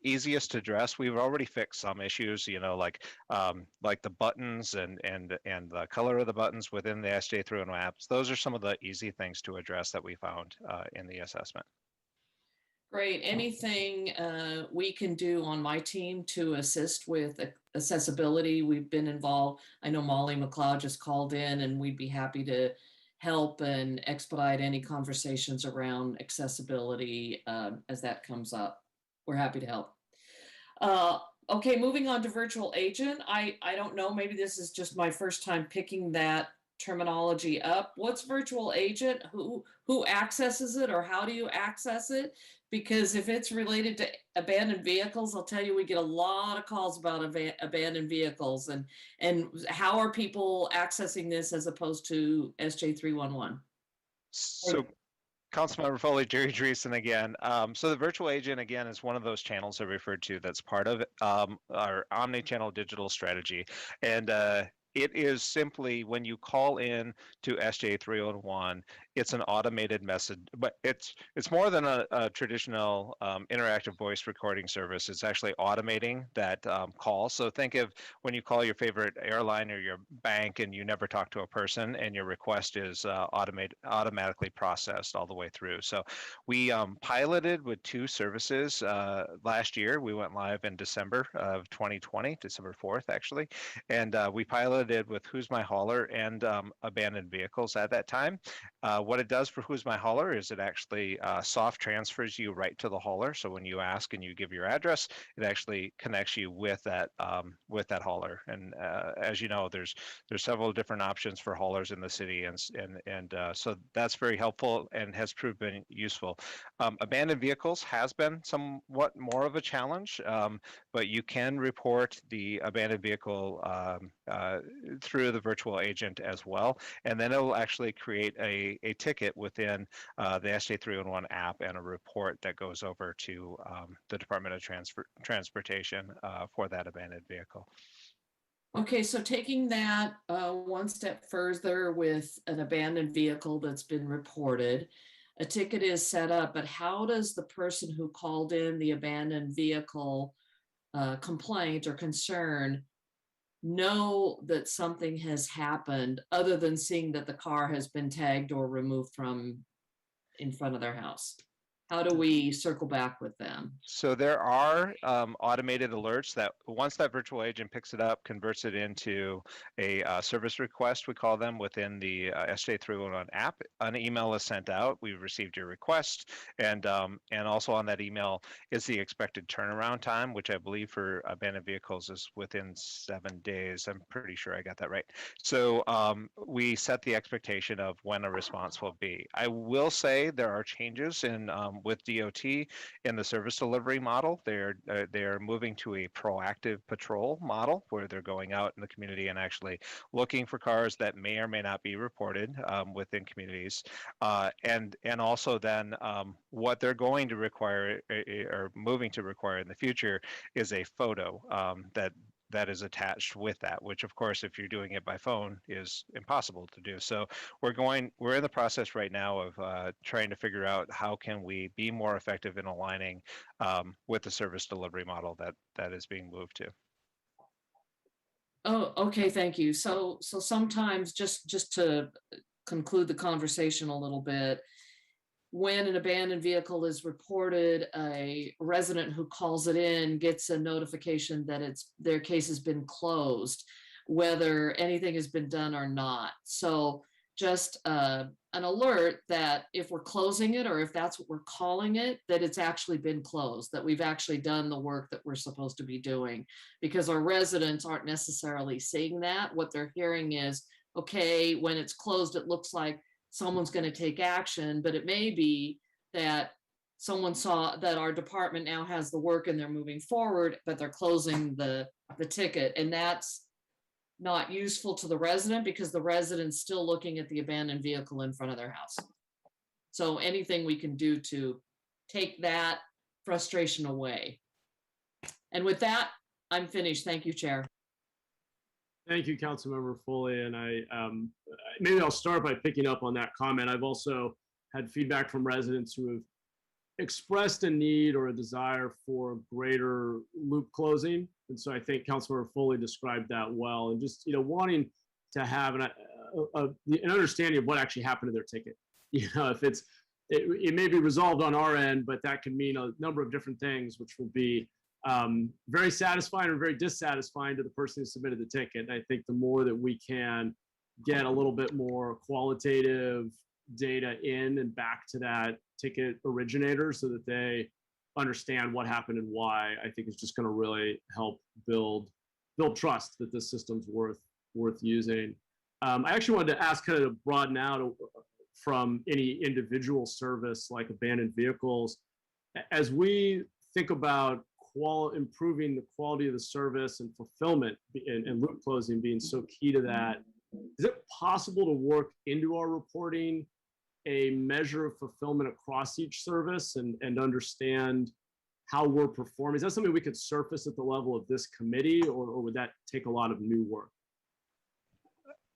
easiest to address, we've already fixed some issues, like the buttons and the color of the buttons within the SJ311 apps. Those are some of the easy things to address that we found in the assessment. Great. Anything we can do on my team to assist with accessibility? We've been involved. I know Molly McLeod just called in, and we'd be happy to help and expedite any conversations around accessibility as that comes up. We're happy to help. Okay, moving on to virtual agent. I don't know, maybe this is just my first time picking that terminology up. What's virtual agent? Who accesses it, or how do you access it? Because if it's related to abandoned vehicles, I'll tell you, we get a lot of calls about abandoned vehicles, and how are people accessing this as opposed to SJ311? So, Councilmember Foley, Jerry Dreesen again. So the virtual agent, again, is one of those channels I referred to that's part of our omni-channel digital strategy. And it is simply when you call in to SJ311, it's an automated message, but it's more than a traditional interactive voice recording service. It's actually automating that call. So think of when you call your favorite airline or your bank and you never talk to a person, and your request is automatically processed all the way through. So we piloted with 2 services last year. We went live in December of 2020, December 4th actually, and we piloted with Who's My Hauler and abandoned vehicles at that time. What it does for Who's My Hauler is it actually soft transfers you right to the hauler. So when you ask and you give your address, it actually connects you with that hauler. And as you know, there's several different options for haulers in the city, and so that's very helpful and has proven useful. Abandoned vehicles has been somewhat more of a challenge, but you can report the abandoned vehicle through the virtual agent as well, and then it will actually create a ticket within the SJ311 app and a report that goes over to the Department of Transportation for that abandoned vehicle. Okay, so taking that one step further with an abandoned vehicle that's been reported, a ticket is set up, but how does the person who called in the abandoned vehicle complaint or concern know that something has happened other than seeing that the car has been tagged or removed from in front of their house? How do we circle back with them? So there are automated alerts that once that virtual agent picks it up, converts it into a service request, we call them, within the SJ311 app. An email is sent out. We've received your request, and also on that email is the expected turnaround time, which I believe for abandoned vehicles is within 7 days. I'm pretty sure I got that right. So we set the expectation of when a response will be. I will say there are changes in with DOT in the service delivery model. They're moving to a proactive patrol model where they're going out in the community and actually looking for cars that may or may not be reported within communities. And also then what they're going to require or moving to require in the future is a photo that is attached with that, which of course, if you're doing it by phone, is impossible to do. So we're in the process right now of trying to figure out how can we be more effective in aligning with the service delivery model that is being moved to. Oh, okay, thank you. So sometimes just to conclude the conversation a little bit, when an abandoned vehicle is reported, a resident who calls it in gets a notification that their case has been closed, whether anything has been done or not. So just an alert that if we're closing it, or if that's what we're calling it, that it's actually been closed, that we've actually done the work that we're supposed to be doing, because our residents aren't necessarily seeing that. What they're hearing is, okay, when it's closed, it looks like someone's going to take action, but it may be that someone saw that our department now has the work and they're moving forward, but they're closing the ticket. And that's not useful to the resident because the resident's still looking at the abandoned vehicle in front of their house. So anything we can do to take that frustration away. And with that, I'm finished. Thank you, Chair. Thank you, Councilmember Foley. And maybe I'll start by picking up on that comment. I've also had feedback from residents who have expressed a need or a desire for greater loop closing. And so I think Councilmember Foley described that well, and just, wanting to have an understanding of what actually happened to their ticket. If it may be resolved on our end, but that can mean a number of different things, which will be very satisfying or very dissatisfying to the person who submitted the ticket. And I think the more that we can get a little bit more qualitative data in and back to that ticket originator so that they understand what happened and why, I think is just going to really help build trust that this system's worth using. I actually wanted to ask, kind of to broaden out from any individual service like abandoned vehicles, as we think about improving the quality of the service and fulfillment and loop closing being so key to that, is it possible to work into our reporting a measure of fulfillment across each service and understand how we're performing? Is that something we could surface at the level of this committee, or would that take a lot of new work?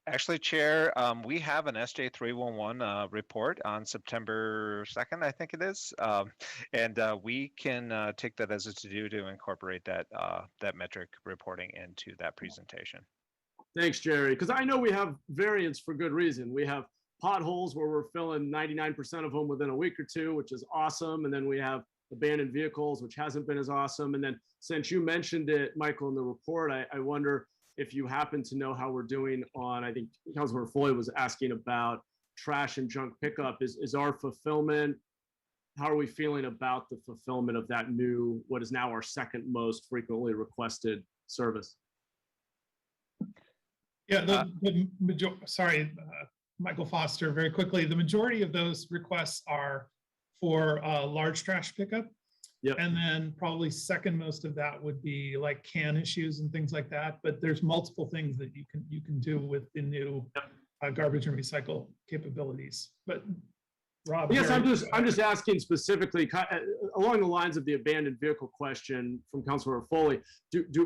Actually, Chair, we have an SJ311 report on September 2nd, I think it is. And we can take that as a to-do to incorporate that metric reporting into that presentation. Thanks, Jerry. Because I know we have variants for good reason. We have potholes where we're filling 99% of them within a week or two, which is awesome. And then we have abandoned vehicles, which hasn't been as awesome. And then since you mentioned it, Michael, in the report, I wonder if you happen to know how we're doing on, I think Councilmember Foley was asking about trash and junk pickup. Is our fulfillment, how are we feeling about the fulfillment of that new, what is now our second most frequently requested service? Yeah, Michael Foster, very quickly, the majority of those requests are for large trash pickup. Yep. And then probably second most of that would be like can issues and things like that. But there's multiple things that you can do with the new garbage and recycle capabilities. But Rob, yes, I'm just asking specifically along the lines of the abandoned vehicle question from Councilmember Foley.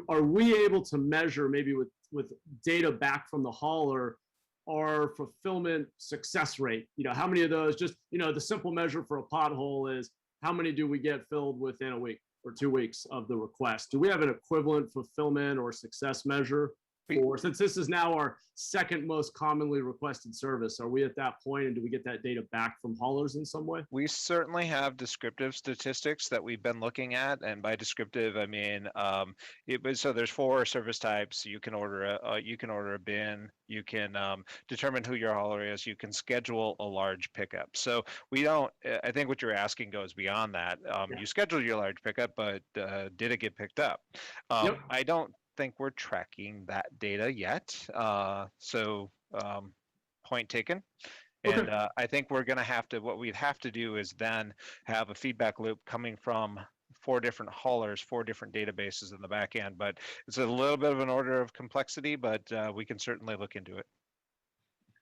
Are we able to measure, maybe with with data back from the hauler our fulfillment success rate. How many of those, just, the simple measure for a pothole is how many do we get filled within a week or 2 weeks of the request? Do we have an equivalent fulfillment or success measure? Or since this is now our second most commonly requested service, are we at that point, and do we get that data back from haulers in some way? We certainly have descriptive statistics that we've been looking at, and by descriptive I mean so there's 4 service types. You can order a bin. You can determine who your hauler is. You can schedule a large pickup. So we don't. I think what you're asking goes beyond that. You schedule your large pickup, but did it get picked up? Yep. I don't think we're tracking that data yet. Point taken. And I think we're going to have to, what we'd have to do is then have a feedback loop coming from 4 different haulers, 4 different databases in the back end. But it's a little bit of an order of complexity, but we can certainly look into it.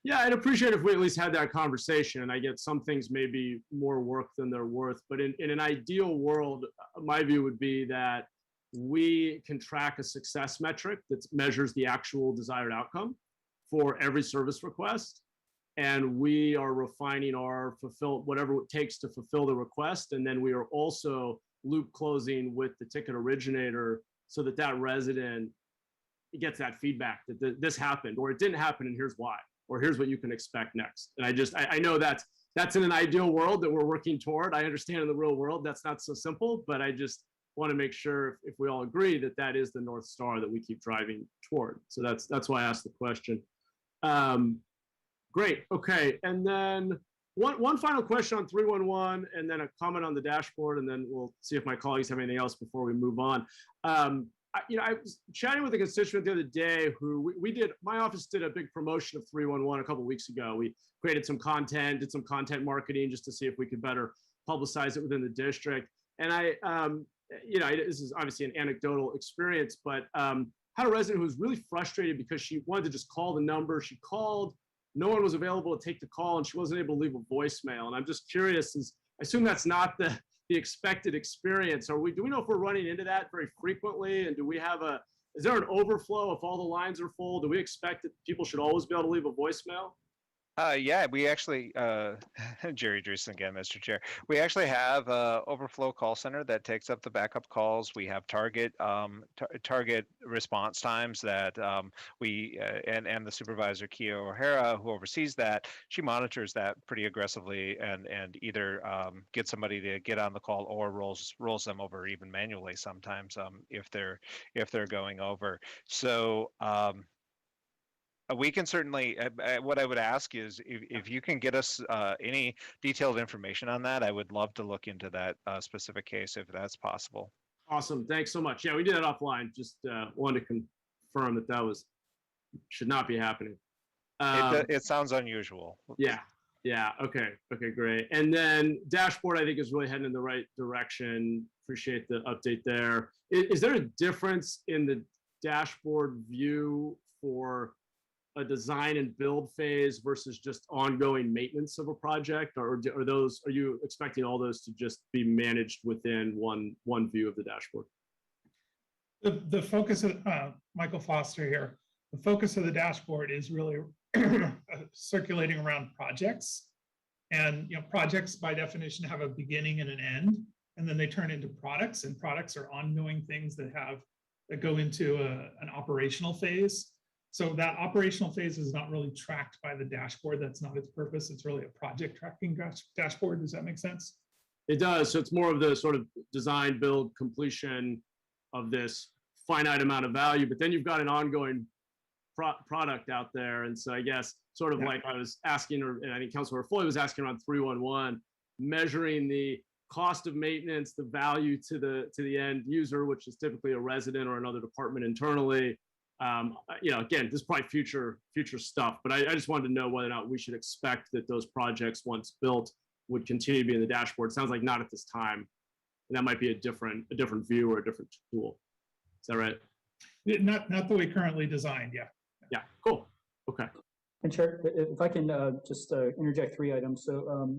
Yeah, I'd appreciate if we at least had that conversation. And I get some things may be more work than they're worth. But in an ideal world, my view would be that we can track a success metric that measures the actual desired outcome for every service request. And we are refining our whatever it takes to fulfill the request. And then we are also loop closing with the ticket originator so that that resident gets that feedback that this happened, or it didn't happen, and here's why, or here's what you can expect next. And I know that's in an ideal world that we're working toward. I understand in the real world that's not so simple, but I just want to make sure if we all agree that that is the North Star that we keep driving toward. So that's why I asked the question. Great. Okay. And then one final question on 311, and then a comment on the dashboard, and then we'll see if my colleagues have anything else before we move on. I was chatting with a constituent the other day who my office did a big promotion of 311 a couple of weeks ago. We created some content, did some content marketing just to see if we could better publicize it within the district. And this is obviously an anecdotal experience, but had a resident who was really frustrated because she wanted to just call the number. She called, no one was available to take the call, and she wasn't able to leave a voicemail. And I'm just curious, I assume that's not the expected experience. Do we know if we're running into that very frequently? And is there an overflow if all the lines are full? Do we expect that people should always be able to leave a voicemail? Yeah, we actually, Jerry Dreesen again, Mr. Chair. We actually have a overflow call center that takes up the backup calls. We have target response times that and the supervisor, Kia O'Hara, who oversees that, she monitors that pretty aggressively and either gets somebody to get on the call or rolls them over even manually sometimes if they're going over. So. We can certainly, what I would ask is if you can get us any detailed information on that, I would love to look into that specific case if that's possible. Awesome. Thanks so much. Yeah, we did that offline. Just wanted to confirm that should not be happening. It sounds unusual. Yeah. Yeah. Okay. Okay, great. And then dashboard, I think, is really heading in the right direction. Appreciate the update there. Is there a difference in the dashboard view for a design and build phase versus just ongoing maintenance of a project, or are you expecting all those to just be managed within one view of the dashboard? The focus of Michael Foster here. The focus of the dashboard is really circulating around projects, and projects by definition have a beginning and an end, and then they turn into products, and products are ongoing things that go into an operational phase. So that operational phase is not really tracked by the dashboard. That's not its purpose. It's really a project tracking dashboard. Does that make sense? It does. So it's more of the sort of design, build, completion of this finite amount of value, but then you've got an ongoing product out there. And so I guess sort of like I was asking, and I think Councilor Foley was asking around 311, measuring the cost of maintenance, the value to the end user, which is typically a resident or another department internally. Again, this is probably future stuff, but I just wanted to know whether or not we should expect that those projects, once built, would continue to be in the dashboard. Sounds like not at this time. And that might be a different view or a different tool. Is that right? Not the way currently designed. Yeah. Yeah. Cool. Okay. And Chair, if I can just interject 3 items. So,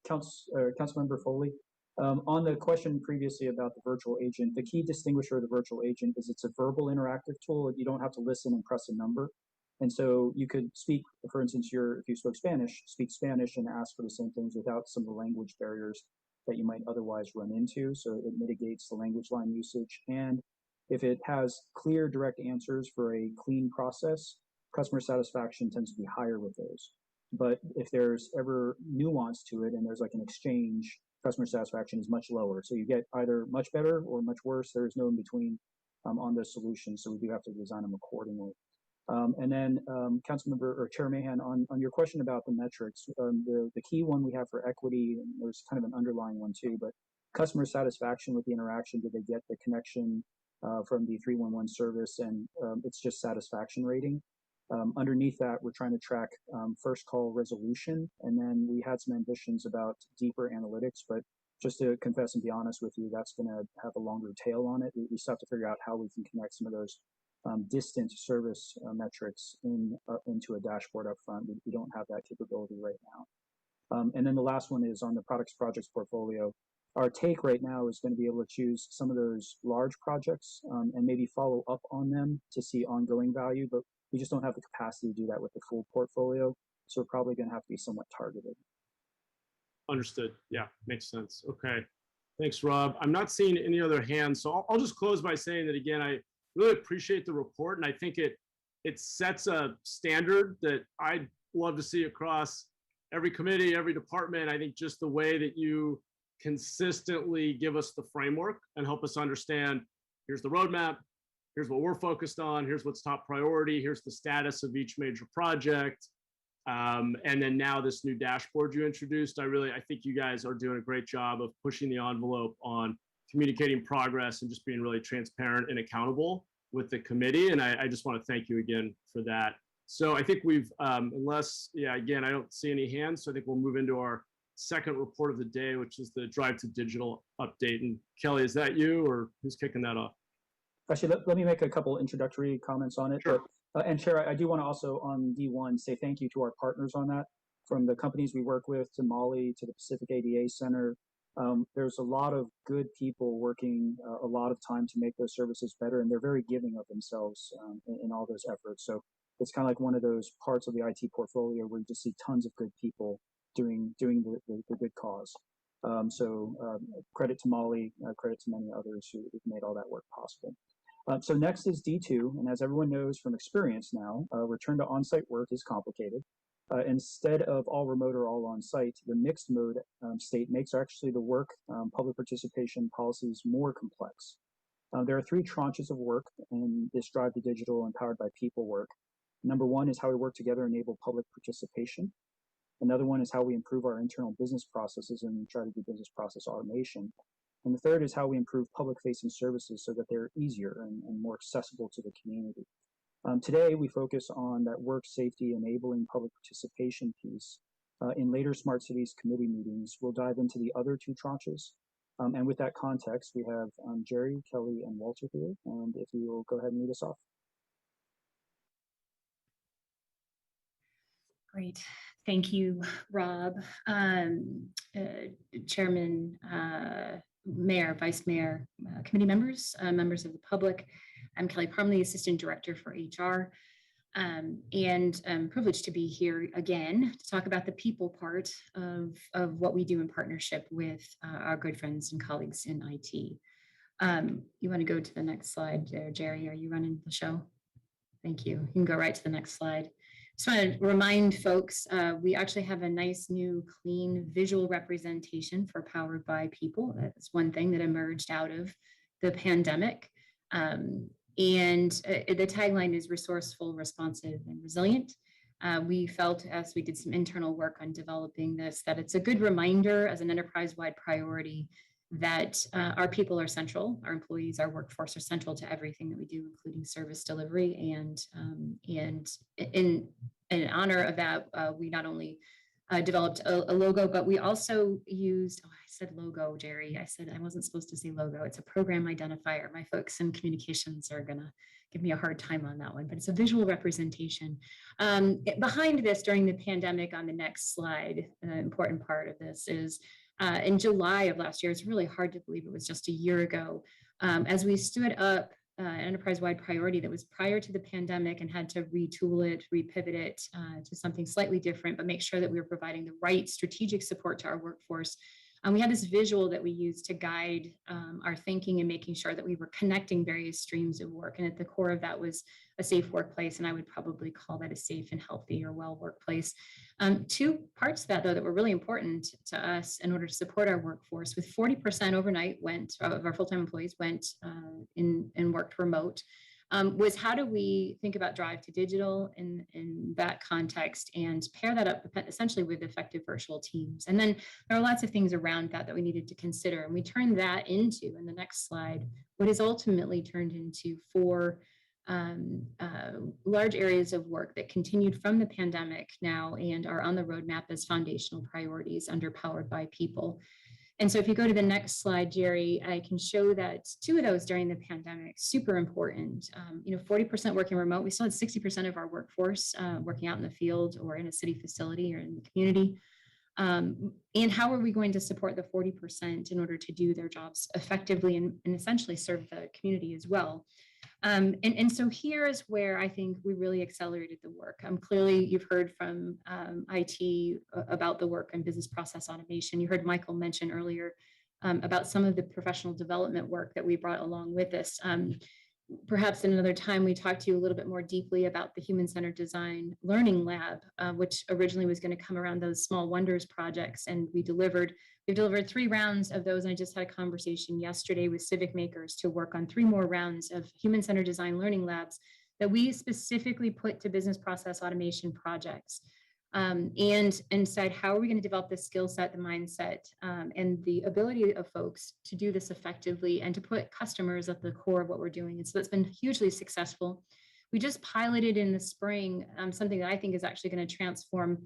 Councilmember Foley, On the question previously about the virtual agent, the key distinguisher of the virtual agent is it's a verbal interactive tool. You don't have to listen and press a number. And so you could speak, for instance, if you spoke Spanish, speak Spanish and ask for the same things without some of the language barriers that you might otherwise run into. So it mitigates the language line usage. And if it has clear, direct answers for a clean process, customer satisfaction tends to be higher with those. But if there's ever nuance to it and there's like an exchange, customer satisfaction is much lower. So you get either much better or much worse. There is no in between on those solutions. So we do have to design them accordingly. And then Councilmember or Chair Mahan, on your question about the metrics, the key one we have for equity, and there's kind of an underlying one too, but customer satisfaction with the interaction, did they get the connection from the 311 service, and it's just satisfaction rating. Underneath that, we're trying to track first call resolution, and then we had some ambitions about deeper analytics, but just to confess and be honest with you, that's going to have a longer tail on it. We still have to figure out how we can connect some of those distant service metrics into a dashboard up front. We don't have that capability right now. And then the last one is on the products projects portfolio. Our take right now is going to be able to choose some of those large projects and maybe follow up on them to see ongoing value, but we just don't have the capacity to do that with the full portfolio. So we're probably going to have to be somewhat targeted. Understood. Yeah, makes sense. Okay. Thanks, Rob. I'm not seeing any other hands. So I'll just close by saying that, again, I really appreciate the report. And I think it sets a standard that I'd love to see across every committee, every department. I think just the way that you consistently give us the framework and help us understand, here's the roadmap, here's what we're focused on, here's what's top priority, here's the status of each major project. And then now this new dashboard you introduced, I think you guys are doing a great job of pushing the envelope on communicating progress and just being really transparent and accountable with the committee. And I just want to thank you again for that. So I think we've, again, I don't see any hands. So I think we'll move into our second report of the day, which is the Drive to Digital update. And Kelly, is that you or who's kicking that off? Actually, let me make a couple introductory comments on it. Sure. And Chair, I do want to also on D1 say thank you to our partners on that, from the companies we work with to Molly to the Pacific ADA Center. There's a lot of good people working a lot of time to make those services better, and they're very giving of themselves in all those efforts. So it's kind of like one of those parts of the IT portfolio where you just see tons of good people doing the good cause. Credit to Molly, credit to many others who made all that work possible. So next is D2, and as everyone knows from experience now, return to on-site work is complicated. Instead of all remote or all on-site, the mixed mode state makes actually the work public participation policies more complex. There are three tranches of work in this Drive to Digital empowered by people work. Number one is how we work together and enable public participation. Another one is how we improve our internal business processes and try to do business process automation. And the third is how we improve public-facing services so that they're easier and more accessible to the community. Today, we focus on that work safety enabling public participation piece. In later Smart Cities committee meetings, we'll dive into the other two tranches. And with that context, we have Jerry, Kelly, and Walter here. And if you will go ahead and lead us off. Great. Thank you, Rob. Chairman, Mayor, Vice Mayor, committee members, members of the public. I'm Kelly Parmley, Assistant Director for HR, and I'm privileged to be here again to talk about the people part of what we do in partnership with our good friends and colleagues in IT. You want to go to the next slide there, Jerry? Are you running the show? Thank you. You can go right to the next slide. Just want to remind folks, we actually have a nice new clean visual representation for Powered by People. That's one thing that emerged out of the pandemic. And the tagline is resourceful, responsive, and resilient. We felt as we did some internal work on developing this, that it's a good reminder as an enterprise-wide priority that our people are central, our employees, our workforce are central to everything that we do, including service delivery. And in honor of that, we not only developed a logo, but we also used, I said logo, Jerry. I said I wasn't supposed to say logo. It's a program identifier. My folks in communications are gonna give me a hard time on that one, but it's a visual representation. Behind this during the pandemic on the next slide, an important part of this is In July of last year, it's really hard to believe it was just a year ago, as we stood up an enterprise-wide priority that was prior to the pandemic and had to retool it, repivot it to something slightly different, but make sure that we were providing the right strategic support to our workforce. We had this visual that we used to guide our thinking and making sure that we were connecting various streams of work. And at the core of that was a safe workplace. And I would probably call that a safe and healthy or well workplace. Two parts of that, though, that were really important to us in order to support our workforce, with 40% overnight of our full-time employees went and worked remote. Was how do we think about drive to digital in that context and pair that up essentially with effective virtual teams. And then there are lots of things around that we needed to consider. And we turned that into, in the next slide, what has ultimately turned into 4 large areas of work that continued from the pandemic now and are on the roadmap as foundational priorities under Powered by People. And so if you go to the next slide, Jerry, I can show that 2 of those during the pandemic, super important. 40% working remote. We still had 60% of our workforce working out in the field or in a city facility or in the community. And how are we going to support the 40% in order to do their jobs effectively and essentially serve the community as well? And so here is where I think we really accelerated the work. Clearly, you've heard from IT about the work on business process automation. You heard Michael mention earlier about some of the professional development work that we brought along with us. Perhaps in another time, we talked to you a little bit more deeply about the Human-Centered Design Learning Lab, which originally was going to come around those Small Wonders projects, and we've delivered 3 rounds of those. And I just had a conversation yesterday with civic makers to work on 3 more rounds of Human-Centered Design Learning Labs that we specifically put to business process automation projects. And said, how are we going to develop the skill set, the mindset, and the ability of folks to do this effectively and to put customers at the core of what we're doing. And so that's been hugely successful. We just piloted in the spring something that I think is actually going to transform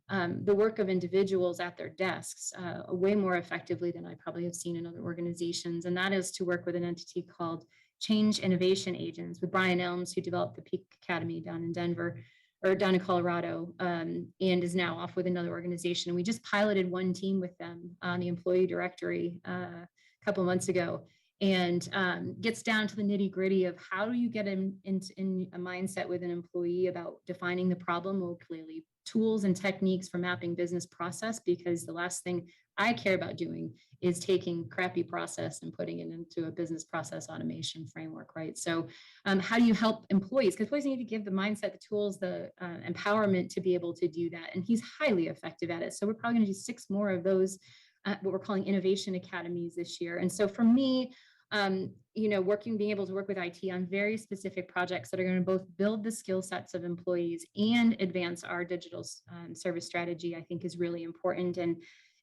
the work of individuals at their desks way more effectively than I probably have seen in other organizations. And that is to work with an entity called Change Innovation Agents with Brian Elms, who developed the Peak Academy down in Denver, or down in Colorado, and is now off with another organization. We just piloted 1 team with them on the employee directory a couple months ago, and gets down to the nitty gritty of how do you get in a mindset with an employee about defining the problem. Well, clearly tools and techniques for mapping business process, because the last thing I care about doing is taking crappy process and putting it into a business process automation framework, right? So how do you help employees? Because employees need to give the mindset, the tools, the empowerment to be able to do that. And he's highly effective at it. So we're probably going to do 6 more of those, what we're calling innovation academies this year. And so for me, being able to work with IT on very specific projects that are going to both build the skill sets of employees and advance our digital service strategy, I think is really important.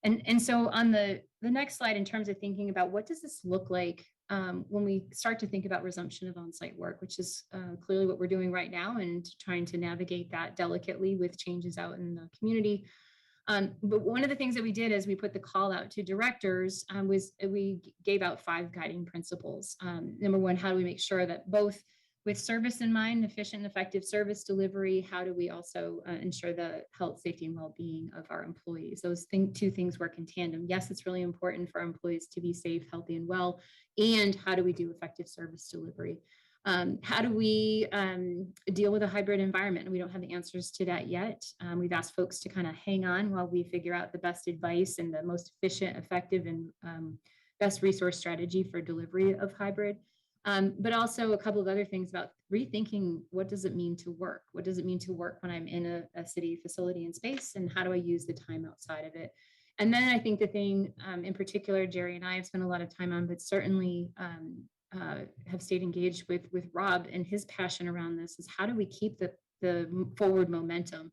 And so on the next slide, in terms of thinking about what does this look like when we start to think about resumption of on-site work, which is clearly what we're doing right now, and trying to navigate that delicately with changes out in the community. But one of the things that we did as we put the call out to directors was we gave out 5 guiding principles. Number 1, how do we make sure that both with service in mind, efficient and effective service delivery, how do we also ensure the health, safety, and well-being of our employees? Those 2 things work in tandem. Yes, it's really important for our employees to be safe, healthy, and well. And how do we do effective service delivery? How do we deal with a hybrid environment? We don't have the answers to that yet. We've asked folks to kind of hang on while we figure out the best advice and the most efficient, effective, and best resource strategy for delivery of hybrid. But also a couple of other things about rethinking, what does it mean to work? What does it mean to work when I'm in a city facility and space? And how do I use the time outside of it? And then I think the thing in particular, Jerry and I have spent a lot of time on, but certainly have stayed engaged with Rob and his passion around this, is how do we keep the forward momentum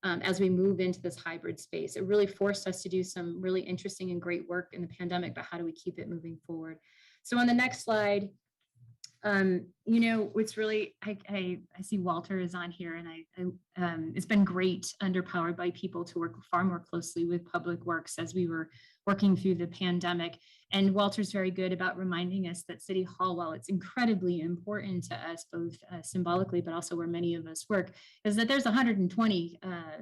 as we move into this hybrid space? It really forced us to do some really interesting and great work in the pandemic, but how do we keep it moving forward? So on the next slide, it's really, I see Walter is on here, and it's been great under Powered by People to work far more closely with Public Works as we were working through the pandemic. And Walter's very good about reminding us that City Hall, while it's incredibly important to us, both symbolically, but also where many of us work, is that there's 120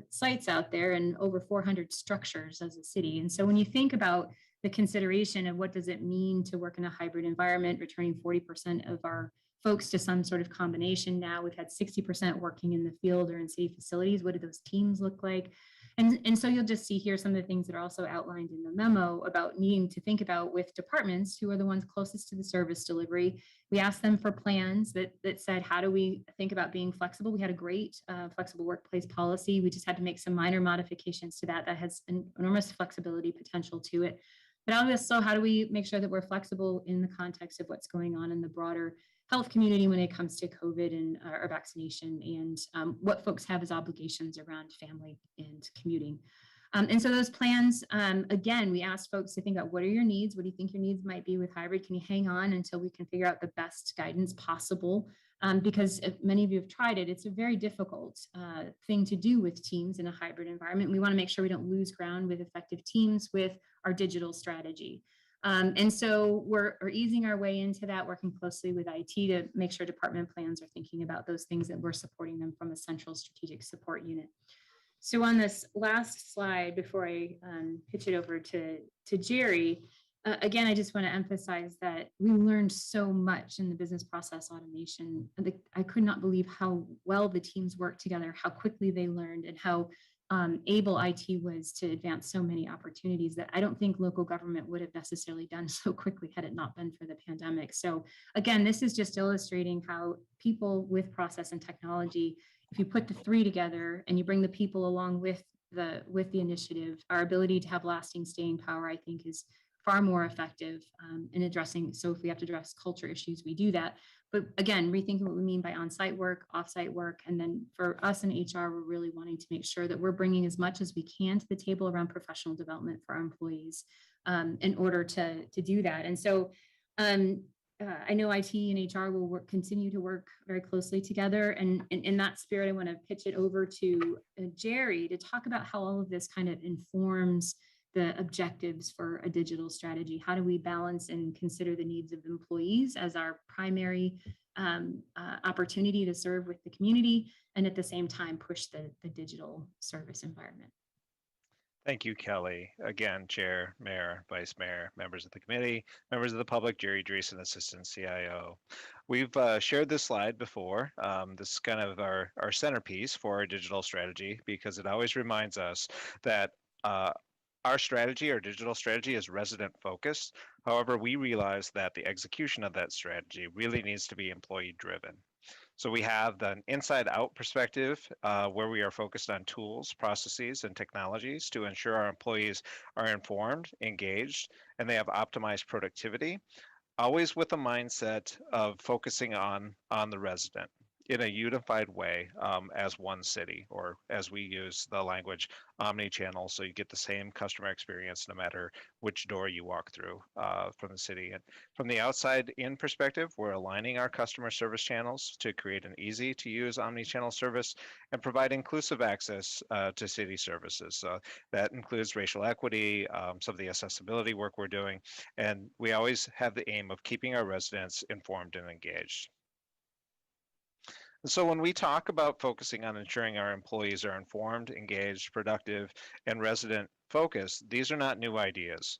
sites out there and over 400 structures as a city. And so when you think about the consideration of what does it mean to work in a hybrid environment, returning 40% of our folks to some sort of combination. Now we've had 60% working in the field or in city facilities. What do those teams look like? And so you'll just see here some of the things that are also outlined in the memo about needing to think about with departments who are the ones closest to the service delivery. We asked them for plans that said, how do we think about being flexible? We had a great flexible workplace policy. We just had to make some minor modifications to that. That has an enormous flexibility potential to it. But also, how do we make sure that we're flexible in the context of what's going on in the broader health community when it comes to COVID and or vaccination, and what folks have as obligations around family and commuting. And so those plans, again, we asked folks to think about what are your needs? What do you think your needs might be with hybrid? Can you hang on until we can figure out the best guidance possible? Because if many of you have tried it, it's a very difficult thing to do with teams in a hybrid environment. We want to make sure we don't lose ground with effective teams with our digital strategy. And so we're easing our way into that, working closely with IT to make sure department plans are thinking about those things, that we're supporting them from a central strategic support unit. So on this last slide, before I pitch it over to Jerry, again, I just want to emphasize that we learned so much in the business process automation. I could not believe how well the teams worked together, how quickly they learned, and how able IT was to advance so many opportunities that I don't think local government would have necessarily done so quickly had it not been for the pandemic. So again, this is just illustrating how people with process and technology, if you put the three together and you bring the people along with the initiative, our ability to have lasting staying power, I think, is far more effective in addressing. So if we have to address culture issues, we do that. But again, rethinking what we mean by on-site work, off-site work. And then for us in HR, we're really wanting to make sure that we're bringing as much as we can to the table around professional development for our employees in order to do that. And so I know IT and HR will continue to work very closely together. And in that spirit, I want to pitch it over to Jerry to talk about how all of this kind of informs the objectives for a digital strategy. How do we balance and consider the needs of employees as our primary opportunity to serve with the community, and at the same time push the digital service environment? Thank you, Kelly. Again, Chair, Mayor, Vice Mayor, members of the committee, members of the public, Jerry Dreesen, Assistant CIO. We've shared this slide before. This is kind of our centerpiece for our digital strategy, because it always reminds us that our digital strategy is resident focused. However, we realize that the execution of that strategy really needs to be employee driven. So we have the inside out perspective where we are focused on tools, processes, and technologies to ensure our employees are informed, engaged, and they have optimized productivity, always with a mindset of focusing on the resident in a unified way as one city, or as we use the language, omni-channel, so you get the same customer experience no matter which door you walk through from the city. And from the outside in perspective, we're aligning our customer service channels to create an easy to use omni-channel service and provide inclusive access to city services. So that includes racial equity, some of the accessibility work we're doing, and we always have the aim of keeping our residents informed and engaged. So when we talk about focusing on ensuring our employees are informed, engaged, productive, and resident focused, these are not new ideas.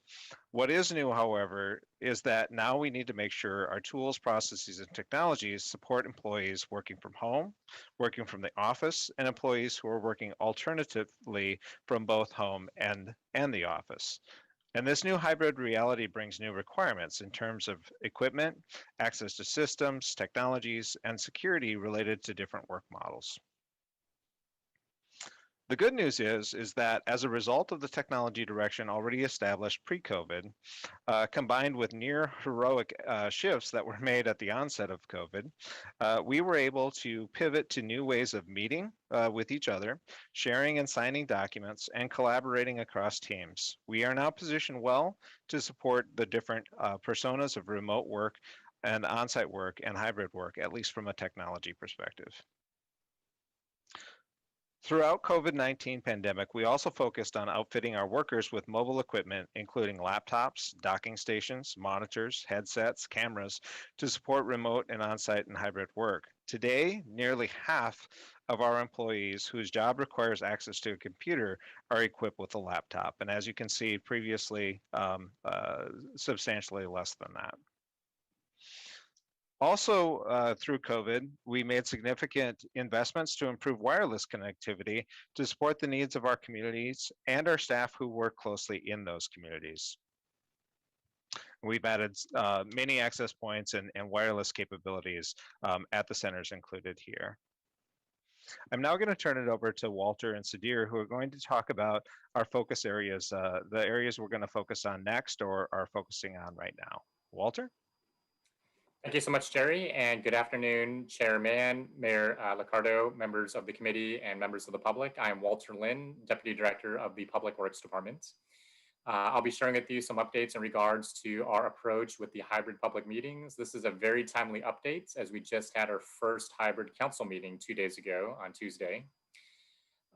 What is new, however, is that now we need to make sure our tools, processes, and technologies support employees working from home, working from the office, and employees who are working alternatively from both home and the office. And this new hybrid reality brings new requirements in terms of equipment, access to systems, technologies, and security related to different work models. The good news is that as a result of the technology direction already established pre-COVID, combined with near heroic shifts that were made at the onset of COVID, we were able to pivot to new ways of meeting with each other, sharing and signing documents, and collaborating across teams. We are now positioned well to support the different personas of remote work and on-site work and hybrid work, at least from a technology perspective. Throughout COVID-19 pandemic, we also focused on outfitting our workers with mobile equipment, including laptops, docking stations, monitors, headsets, cameras, to support remote and on-site and hybrid work. Today, nearly half of our employees whose job requires access to a computer are equipped with a laptop. And as you can see previously, substantially less than that. Also, through COVID, we made significant investments to improve wireless connectivity to support the needs of our communities and our staff who work closely in those communities. We've added many access points and wireless capabilities at the centers included here. I'm now going to turn it over to Walter and Sudhir, who are going to talk about our focus areas, the areas we're going to focus on next or are focusing on right now. Walter? Thank you so much, Jerry, and good afternoon, Chairman, Mayor Liccardo, members of the committee, and members of the public. I am Walter Lin, Deputy Director of the Public Works Department. I'll be sharing with you some updates in regards to our approach with the hybrid public meetings. This is a very timely update as we just had our first hybrid council meeting 2 days ago on Tuesday.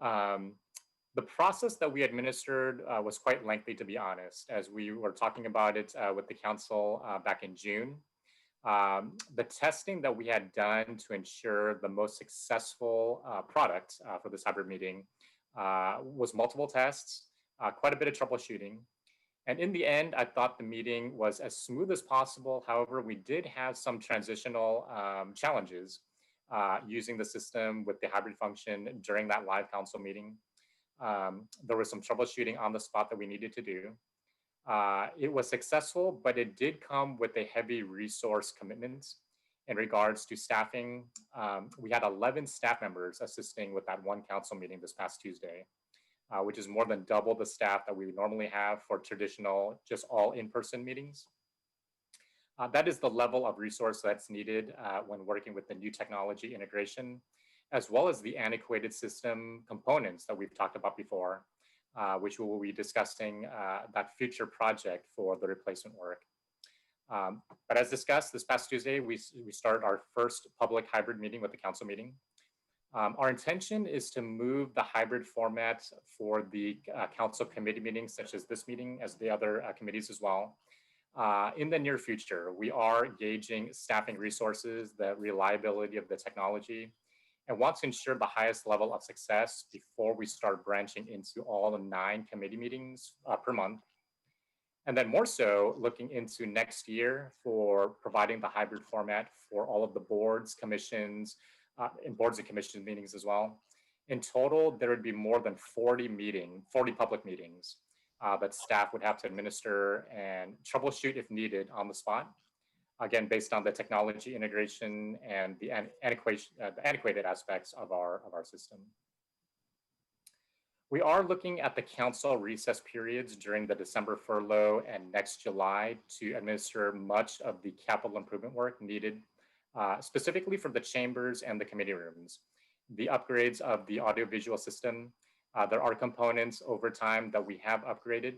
The process that we administered was quite lengthy, to be honest, as we were talking about it with the council back in June. The testing that we had done to ensure the most successful product for this hybrid meeting was multiple tests, quite a bit of troubleshooting. And in the end, I thought the meeting was as smooth as possible. However, we did have some transitional challenges using the system with the hybrid function during that live council meeting. There was some troubleshooting on the spot that we needed to do. It was successful, but it did come with a heavy resource commitment in regards to staffing. We had 11 staff members assisting with that one council meeting this past Tuesday, which is more than double the staff that we would normally have for traditional, just all in-person meetings. That is the level of resource that's needed when working with the new technology integration, as well as the antiquated system components that we've talked about before, which we will be discussing that future project for the replacement work. But as discussed, this past Tuesday, we started our first public hybrid meeting with the council meeting. Our intention is to move the hybrid format for the council committee meetings, such as this meeting, as the other committees as well. In the near future, we are gauging staffing resources, the reliability of the technology, and want to ensure the highest level of success before we start branching into all the 9 committee meetings per month. And then more so looking into next year for providing the hybrid format for all of the boards, commissions, and boards and commission meetings as well. In total, there would be more than 40 public meetings that staff would have to administer and troubleshoot if needed on the spot. Again, based on the technology integration and the antiquated aspects of our system. We are looking at the council recess periods during the December furlough and next July to administer much of the capital improvement work needed, specifically for the chambers and the committee rooms. The upgrades of the audiovisual system, there are components over time that we have upgraded,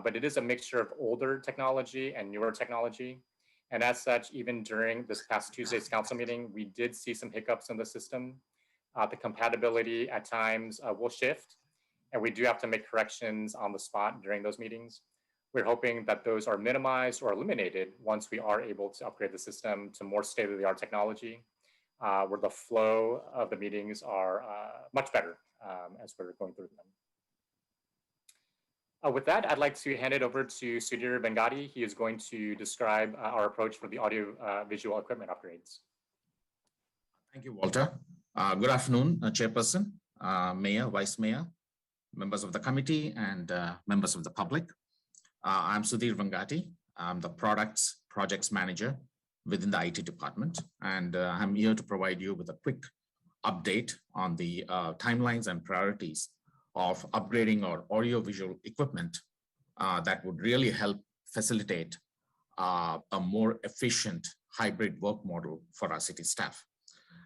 but it is a mixture of older technology and newer technology. And as such, even during this past Tuesday's council meeting, we did see some hiccups in the system. The compatibility at times will shift, and we do have to make corrections on the spot during those meetings. We're hoping that those are minimized or eliminated once we are able to upgrade the system to more state-of-the-art technology, where the flow of the meetings are much better as we're going through them. With that, I'd like to hand it over to Sudhir Bengati. He is going to describe our approach for the audio visual equipment upgrades. Thank you, Walter. Good afternoon, Chairperson, Mayor, Vice Mayor, members of the committee, and members of the public. I'm Sudhir Bengati. I'm the projects manager within the IT department, and I'm here to provide you with a quick update on the timelines and priorities of upgrading our audio-visual equipment that would really help facilitate a more efficient hybrid work model for our city staff.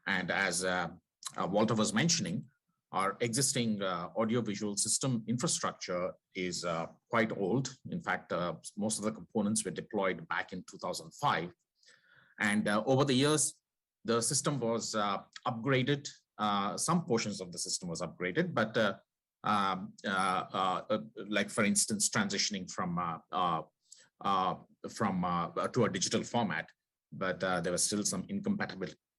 And as Walter was mentioning, our existing audio-visual system infrastructure is quite old. In fact, most of the components were deployed back in 2005. And over the years, the system was upgraded. Some portions of the system was upgraded, but like for instance, transitioning to a digital format, but there was still some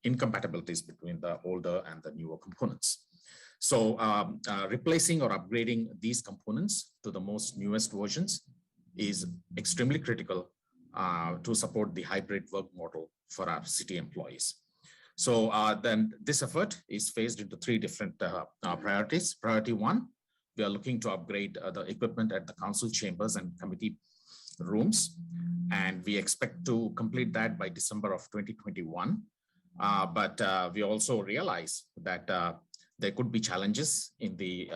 incompatibilities between the older and the newer components. So replacing or upgrading these components to the most newest versions is extremely critical to support the hybrid work model for our city employees. So then this effort is phased into three different priorities. Priority one, we are looking to upgrade the equipment at the council chambers and committee rooms. And we expect to complete that by December of 2021. But we also realize that there could be challenges in the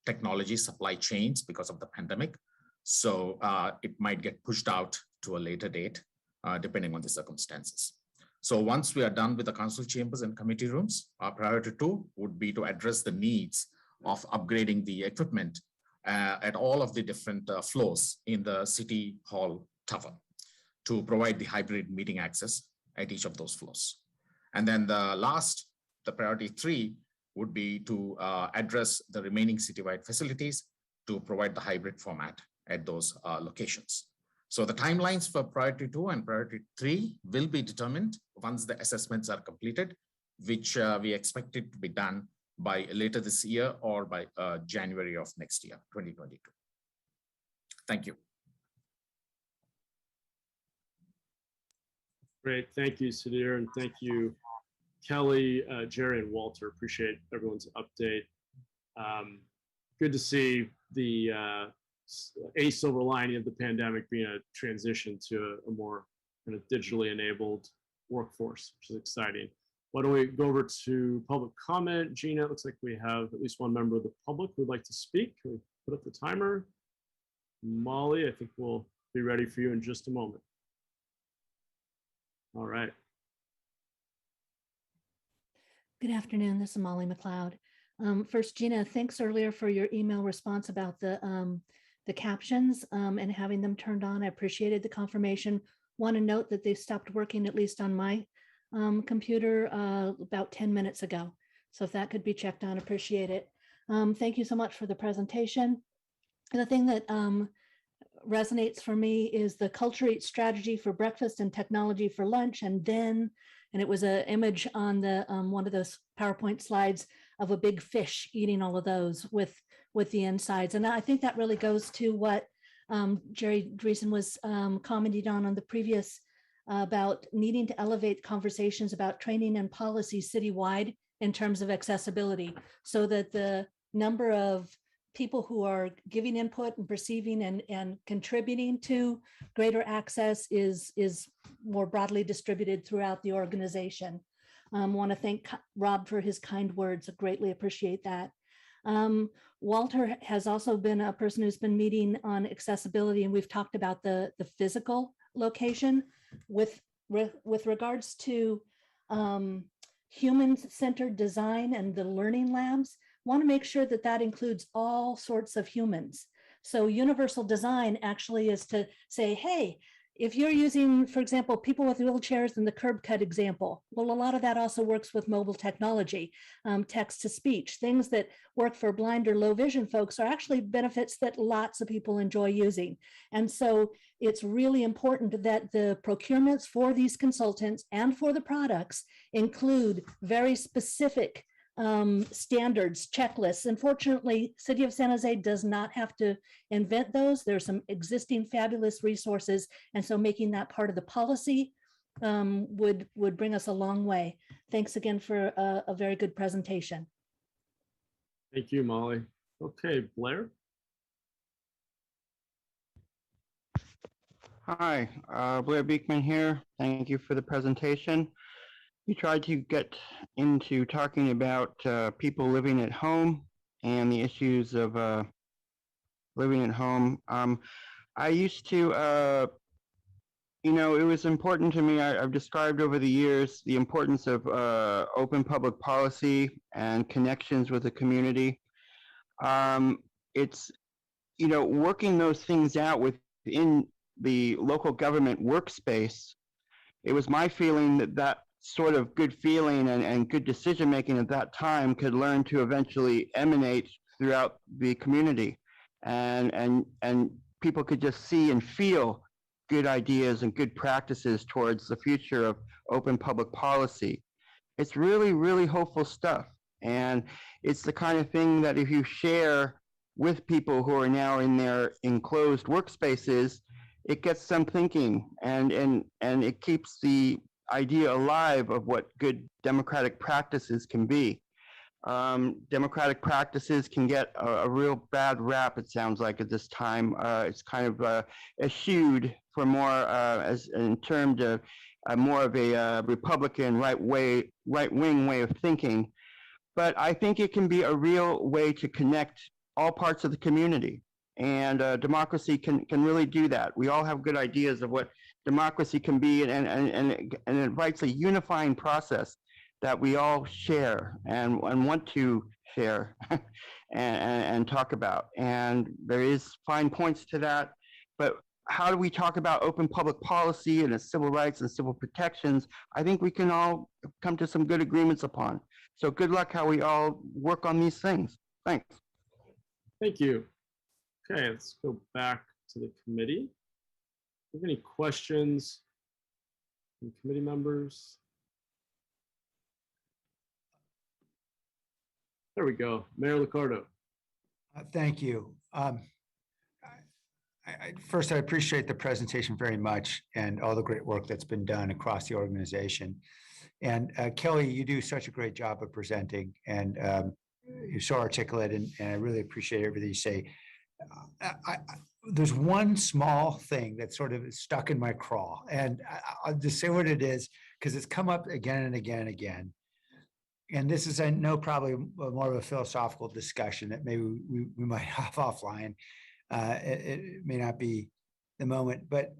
technology supply chains because of the pandemic. So it might get pushed out to a later date, depending on the circumstances. So once we are done with the council chambers and committee rooms, our priority two would be to address the needs of upgrading the equipment at all of the different floors in the City Hall tower to provide the hybrid meeting access at each of those floors. And then the priority three would be to address the remaining citywide facilities to provide the hybrid format at those locations. So the timelines for priority two and priority three will be determined once the assessments are completed, which we expect it to be done by later this year or by January of next year, 2022. Thank you. Great, thank you, Sudhir, and thank you, Kelly, Jerry, and Walter. Appreciate everyone's update. Good to see the a silver lining of the pandemic being a transition to a more kind of digitally enabled workforce, which is exciting. Why don't we go over to public comment? Gina, it looks like we have at least one member of the public who would like to speak. Can we put up the timer? Molly, I think we'll be ready for you in just a moment. All right. Good afternoon. This is Molly McLeod. First, Gina, thanks earlier for your email response about the captions and having them turned on. I appreciated the confirmation. Want to note that they stopped working, at least on my computer, about 10 minutes ago. So if that could be checked on, appreciate it. Thank you so much for the presentation. The thing that resonates for me is the culture eats strategy for breakfast and technology for lunch, and it was an image on the one of those PowerPoint slides of a big fish eating all of those with the insides. And I think that really goes to what Jerry Dreesen was commenting on the previous about needing to elevate conversations about training and policy citywide in terms of accessibility, so that the number of people who are giving input and perceiving and contributing to greater access is more broadly distributed throughout the organization. Want to thank Rob for his kind words. I greatly appreciate that. Walter has also been a person who's been meeting on accessibility, and we've talked about the physical location with regards to human-centered design and the learning labs. Want to make sure that that includes all sorts of humans. So universal design actually is to say, hey, if you're using, for example, people with wheelchairs in the curb cut example, well, a lot of that also works with mobile technology, text to speech. Things that work for blind or low vision folks are actually benefits that lots of people enjoy using. And so it's really important that the procurements for these consultants and for the products include very specific standards, checklists. Unfortunately, City of San Jose does not have to invent those. There's some existing fabulous resources. And so making that part of the policy would bring us a long way. Thanks again for a very good presentation. Thank you, Molly. Okay, Blair. Hi, Blair Beekman here. Thank you for the presentation. We tried to get into talking about people living at home and the issues of living at home. I used to, it was important to me. I've described over the years the importance of open public policy and connections with the community. It's, working those things out within the local government workspace. It was my feeling that sort of good feeling and good decision making at that time could learn to eventually emanate throughout the community, and people could just see and feel good ideas and good practices towards the future of open public policy. It's really, really hopeful stuff. And it's the kind of thing that if you share with people who are now in their enclosed workspaces, it gets them thinking, and it keeps the idea alive of what good democratic practices can be. Democratic practices can get a real bad rap, it sounds like, at this time. It's kind of eschewed for more as in terms of more of a Republican right-wing way of thinking. But I think it can be a real way to connect all parts of the community. And democracy can really do that. We all have good ideas of what democracy can be, and it invites a unifying process that we all share and want to share and talk about. And there is fine points to that, but how do we talk about open public policy and civil rights and civil protections? I think we can all come to some good agreements upon. So good luck how we all work on these things. Thanks. Thank you. Okay, let's go back to the committee. Do you have any questions from committee members? There we go. Mayor Liccardo. Thank you. First, I appreciate the presentation very much and all the great work that's been done across the organization. And Kelly, you do such a great job of presenting, and you're so articulate, and I really appreciate everything you say. There's one small thing that sort of is stuck in my craw, and I'll just say what it is, because it's come up again and again and again. And this is, I know, probably more of a philosophical discussion that maybe we might have offline. It may not be the moment, but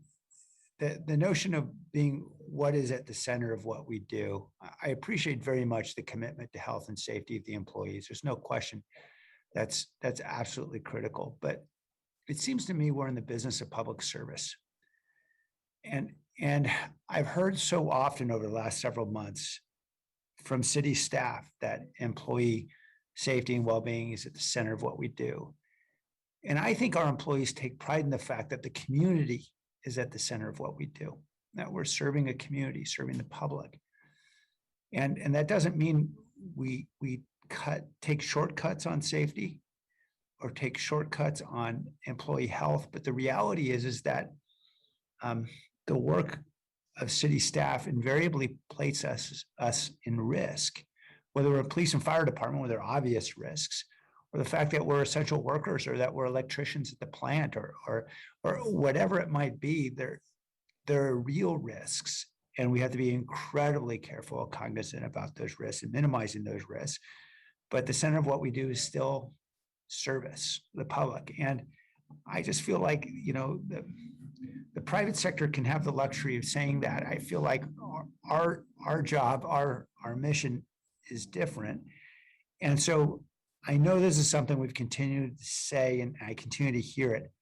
the notion of being what is at the center of what we do. I appreciate very much the commitment to health and safety of the employees. There's no question that's absolutely critical. But it seems to me we're in the business of public service. And I've heard so often over the last several months from city staff that employee safety and well-being is at the center of what we do. And I think our employees take pride in the fact that the community is at the center of what we do, that we're serving a community, serving the public. And that doesn't mean we take shortcuts on safety or take shortcuts on employee health. But the reality is that the work of city staff invariably places us in risk, whether we're a police and fire department where there are obvious risks, or the fact that we're essential workers, or that we're electricians at the plant, or whatever it might be. There are real risks, and we have to be incredibly careful and cognizant about those risks and minimizing those risks. But the center of what we do is still service the public. And I just feel like, you know, the private sector can have the luxury of saying that. I feel like our job, our mission is different. And so I know this is something we've continued to say, and I continue to hear it.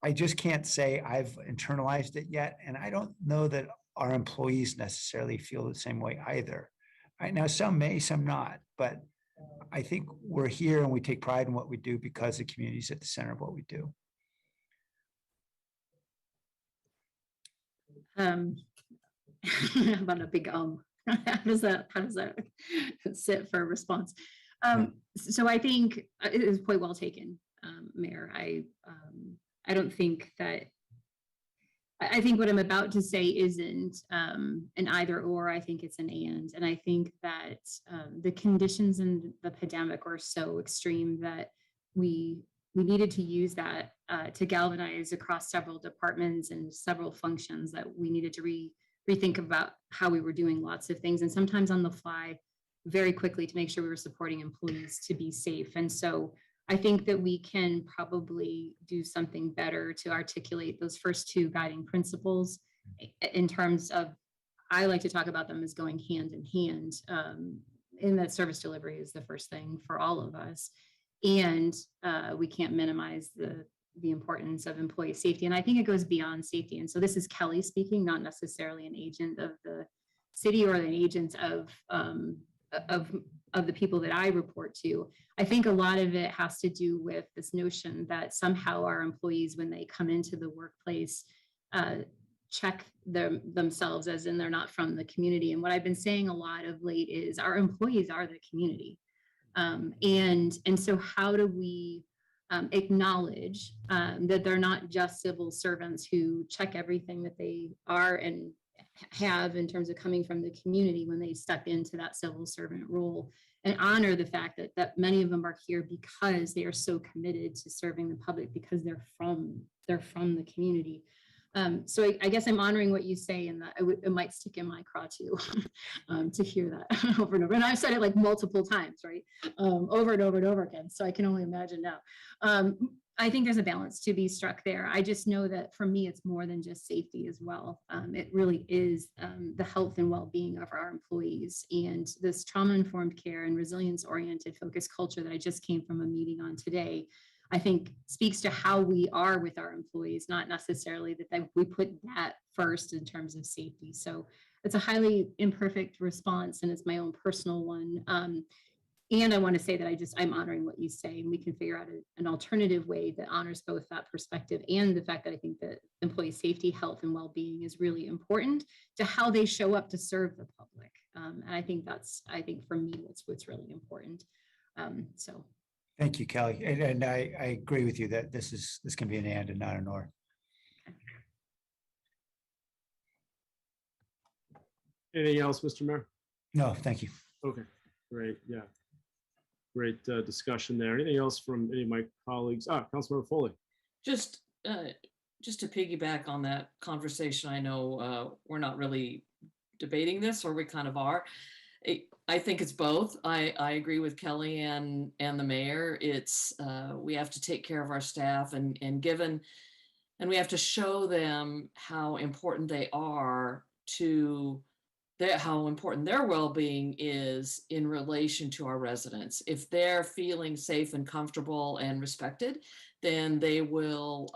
I just can't say I've internalized it yet. And I don't know that our employees necessarily feel the same way either. Right now, some may, some not, but I think we're here and we take pride in what we do because the community is at the center of what we do. About a big how does that sit for a response? So I think it is quite well taken, Mayor. I don't think that, I think what I'm about to say isn't an either or. I think it's an and I think that the conditions in the pandemic were so extreme that we needed to use that to galvanize across several departments and several functions, that we needed to rethink about how we were doing lots of things, and sometimes on the fly very quickly, to make sure we were supporting employees to be safe. And so I think that we can probably do something better to articulate those first two guiding principles in terms of, I like to talk about them as going hand in hand, in that service delivery is the first thing for all of us. And we can't minimize the importance of employee safety. And I think it goes beyond safety. And so this is Kelly speaking, not necessarily an agent of the city or an agent of the people that I report to. I think a lot of it has to do with this notion that somehow our employees, when they come into the workplace, check themselves, as in they're not from the community. And what I've been saying a lot of late is our employees are the community. And so how do we acknowledge that they're not just civil servants who check everything that they are and have in terms of coming from the community when they step into that civil servant role, and honor the fact that many of them are here because they are so committed to serving the public, because they're from the community. So I guess I'm honoring what you say, and that it might stick in my craw too, to hear that over and over. And I've said it like multiple times, right? Over and over and over again. So I can only imagine now. I think there's a balance to be struck there. I just know that for me, it's more than just safety as well. It really is the health and well-being of our employees, and this trauma-informed care and resilience-oriented focused culture that I just came from a meeting on today, I think speaks to how we are with our employees, not necessarily that we put that first in terms of safety. So it's a highly imperfect response, and it's my own personal one. And I want to say that I'm honoring what you say, and we can figure out an alternative way that honors both that perspective and the fact that I think that employee safety, health, and well-being is really important to how they show up to serve the public. And I think for me, what's really important. So. Thank you, Kelly. And I agree with you that this can be an and not an or. Anything else, Mr. Mayor? No, thank you. Okay, great. Yeah. Great discussion there. Anything else from any of my colleagues? Councilmember Foley. Just to piggyback on that conversation, I know we're not really debating this, or we kind of are. I think it's both. I agree with Kelly and the mayor. It's we have to take care of our staff and we have to show them how important they are to how important their well-being is in relation to our residents. If they're feeling safe and comfortable and respected, then they will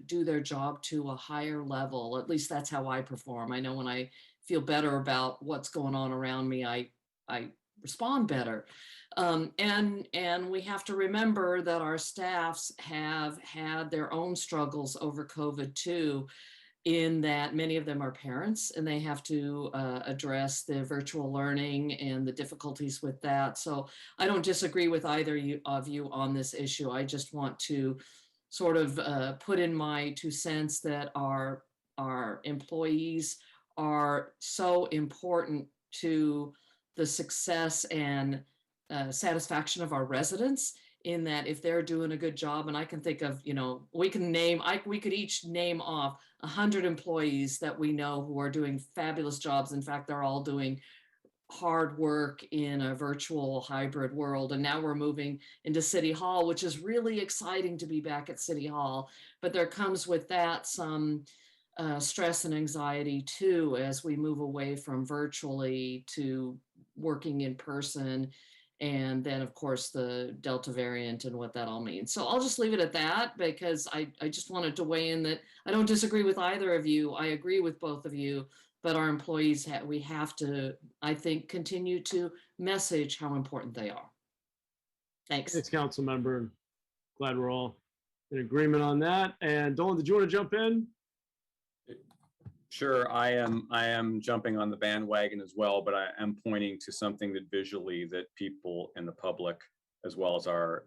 do their job to a higher level. At least that's how I perform. I know when I feel better about what's going on around me, I respond better. And we have to remember that our staffs have had their own struggles over COVID too, in that many of them are parents and they have to address the virtual learning and the difficulties with that. So I don't disagree with either of you on this issue. I just want to sort of put in my 2 cents that our employees are so important to the success and satisfaction of our residents, in that if they're doing a good job, and I can think of, we could each name off 100 employees that we know who are doing fabulous jobs. In fact, they're all doing hard work in a virtual hybrid world. And now we're moving into City Hall, which is really exciting to be back at City Hall. But there comes with that some stress and anxiety too, as we move away from virtually to working in person. And then of course the Delta variant and what that all means. So I'll just leave it at that, because I just wanted to weigh in that I don't disagree with either of you. I agree with both of you, but our employees, we have to, I think, continue to message how important they are. Thanks. Thanks, council member. Glad we're all in agreement on that. And Dolan, did you want to jump in? Sure, I am jumping on the bandwagon as well, but I am pointing to something that visually that people in the public, as well as our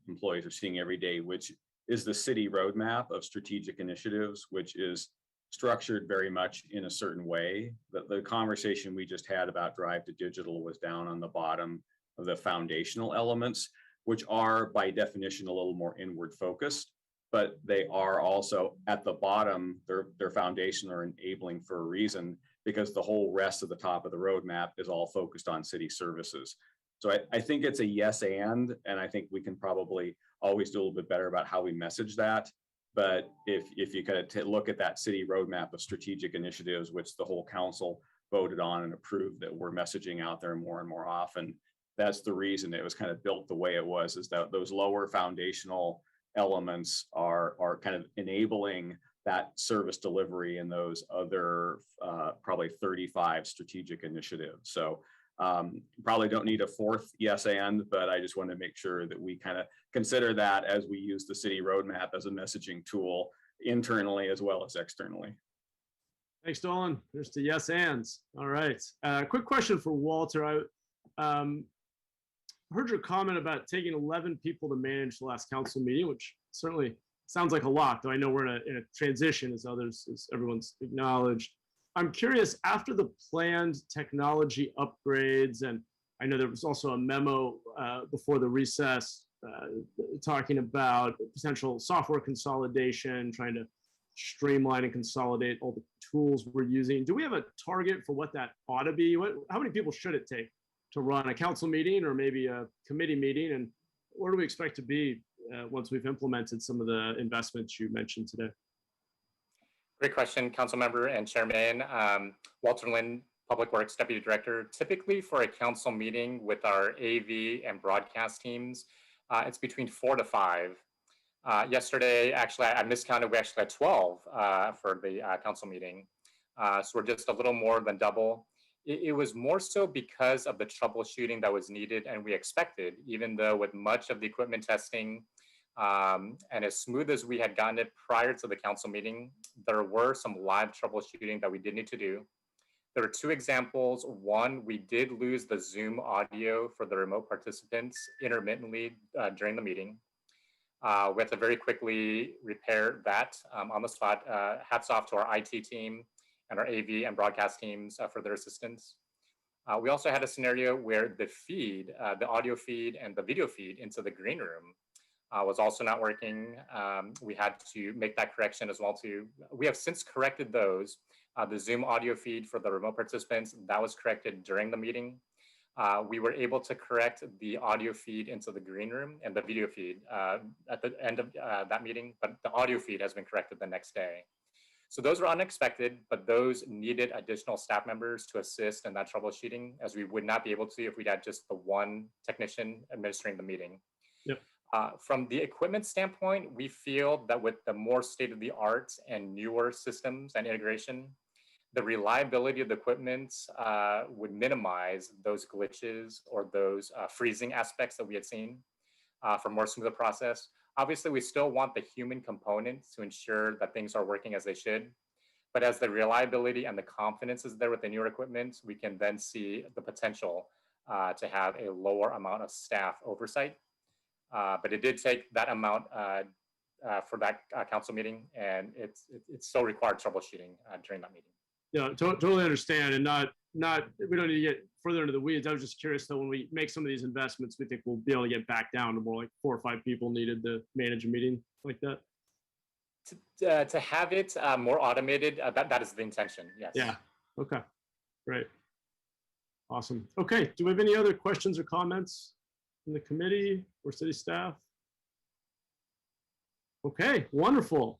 employees, are seeing every day, which is the city roadmap of strategic initiatives, which is structured very much in a certain way. The conversation we just had about Drive to Digital was down on the bottom of the foundational elements, which are by definition a little more inward focused, but they are also at the bottom, their foundation are enabling for a reason, because the whole rest of the top of the roadmap is all focused on city services. So I think it's a yes and I think we can probably always do a little bit better about how we message that. But if you kind of look at that city roadmap of strategic initiatives, which the whole council voted on and approved, that we're messaging out there more and more often, that's the reason it was kind of built the way it was, is that those lower foundational elements are kind of enabling that service delivery in those other probably 35 strategic initiatives. So probably don't need a fourth yes and, but I just want to make sure that we kind of consider that as we use the city roadmap as a messaging tool internally as well as externally. Thanks, Dolan. There's the yes ands. All right. Quick question for Walter. I heard your comment about taking 11 people to manage the last council meeting, which certainly sounds like a lot, though I know we're in a transition, as everyone's acknowledged. I'm curious, after the planned technology upgrades, and I know there was also a memo before the recess talking about potential software consolidation, trying to streamline and consolidate all the tools we're using. Do we have a target for what that ought to be? How many people should it take to run a council meeting or maybe a committee meeting? And where do we expect to be once we've implemented some of the investments you mentioned today? Great question, Council Member and Chairman. Walter Lynn, Public Works Deputy Director. Typically for a council meeting with our AV and broadcast teams, it's between 4 to 5. Yesterday, actually, I miscounted. We actually had 12 for the council meeting. So we're just a little more than double. It was more so because of the troubleshooting that was needed and we expected, even though with much of the equipment testing and as smooth as we had gotten it prior to the council meeting, there were some live troubleshooting that we did need to do. There are 2 examples. One, we did lose the Zoom audio for the remote participants intermittently during the meeting. We had to very quickly repair that on the spot. Hats off to our IT team and our AV and broadcast teams for their assistance. We also had a scenario where the feed, the audio feed and the video feed into the green room was also not working. We had to make that correction as well too. We have since corrected those. The Zoom audio feed for the remote participants, that was corrected during the meeting. We were able to correct the audio feed into the green room and the video feed at the end of that meeting, but the audio feed has been corrected the next day. So those were unexpected, but those needed additional staff members to assist in that troubleshooting, as we would not be able to if we had just the one technician administering the meeting. Yep. From the equipment standpoint, we feel that with the more state-of-the-art and newer systems and integration, the reliability of the equipment would minimize those glitches or those freezing aspects that we had seen for more smoother process. Obviously, we still want the human component to ensure that things are working as they should. But as the reliability and the confidence is there with the newer equipment, we can then see the potential to have a lower amount of staff oversight. But it did take that amount for that council meeting, and it still required troubleshooting during that meeting. Yeah, totally understand, and we don't need to get further into the weeds. I was just curious though, when we make some of these investments, we think we'll be able to get back down to more like 4 or 5 people needed to manage a meeting like that. To have it more automated, that is the intention. Yes. Yeah. Okay. Great. Awesome. Okay. Do we have any other questions or comments from the committee or city staff? Okay. Wonderful.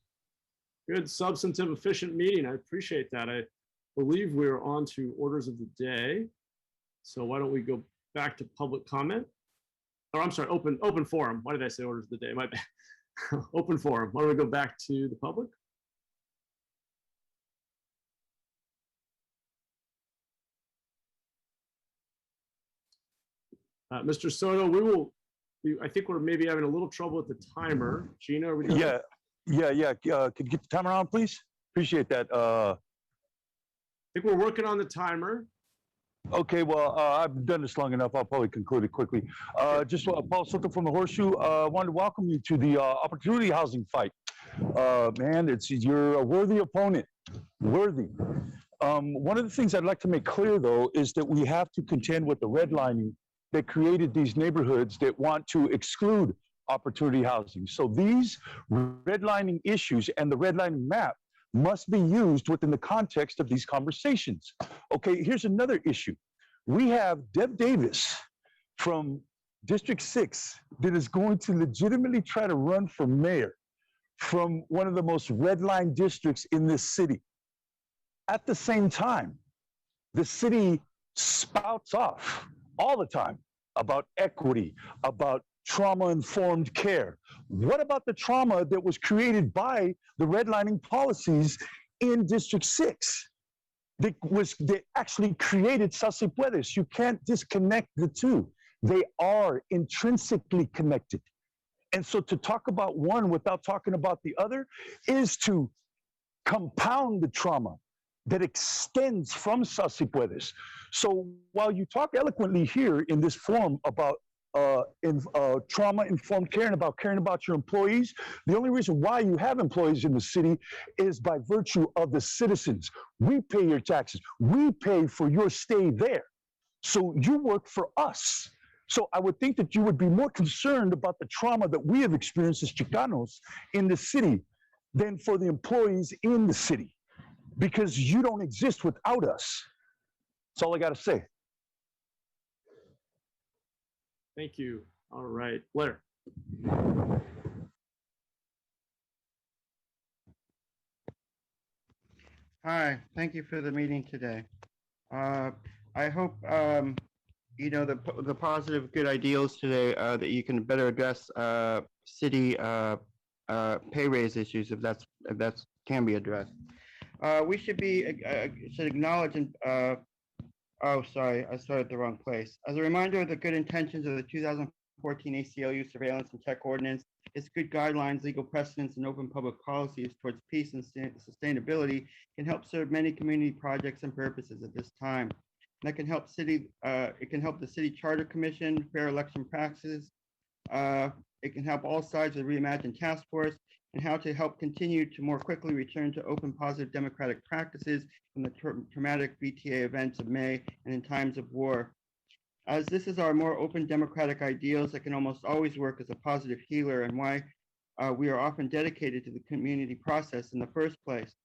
Good, substantive, efficient meeting. I appreciate that. I believe we're on to orders of the day. So why don't we go back to public comment? Or I'm sorry, open forum. Why did I say orders of the day? My bad. Open forum. Why don't we go back to the public? Mr. Soto, I think we're maybe having a little trouble with the timer. Gina, are we doing? Yeah. Could you get the timer on, please? Appreciate that. I think we're working on the timer. Okay, well, I've done this long enough. I'll probably conclude it quickly. Just Paul Soto from the Horseshoe. Wanted to welcome you to the opportunity housing fight. Man, you're a worthy opponent. Worthy. One of the things I'd like to make clear, though, is that we have to contend with the redlining that created these neighborhoods that want to exclude opportunity housing. So these redlining issues and the redlining map must be used within the context of these conversations. Okay, here's another issue. We have Deb Davis from District 6 that is going to legitimately try to run for mayor from one of the most redlined districts in this city. At the same time, the city spouts off all the time about equity, about trauma-informed care. What about the trauma that was created by the redlining policies in District 6 that actually created Sal Si Puedes? You can't disconnect the two. They are intrinsically connected. And so to talk about one without talking about the other is to compound the trauma that extends from Sas y Puedes. So while you talk eloquently here in this forum about trauma-informed care and about caring about your employees, the only reason why you have employees in the city is by virtue of the citizens. We pay your taxes. We pay for your stay there. So you work for us. So I would think that you would be more concerned about the trauma that we have experienced as Chicanos in the city than for the employees in the city, because you don't exist without us. That's all I got to say. Thank you. All right, Blair. Hi, thank you for the meeting today. I hope you know the positive, good ideals today that you can better address city pay raise issues if that's can be addressed. We should acknowledge and oh, sorry, I started the wrong place. As a reminder of the good intentions of the 2014 ACLU Surveillance and Check Ordinance, its good guidelines, legal precedents, and open public policies towards peace and sustainability can help serve many community projects and purposes at this time. And that can help it can help the City Charter Commission, fair election practices. It can help all sides of the Reimagined Task Force, and how to help continue to more quickly return to open, positive democratic practices from the traumatic VTA events of May and in times of war. As this is our more open democratic ideals that can almost always work as a positive healer, and why we are often dedicated to the community process in the first place.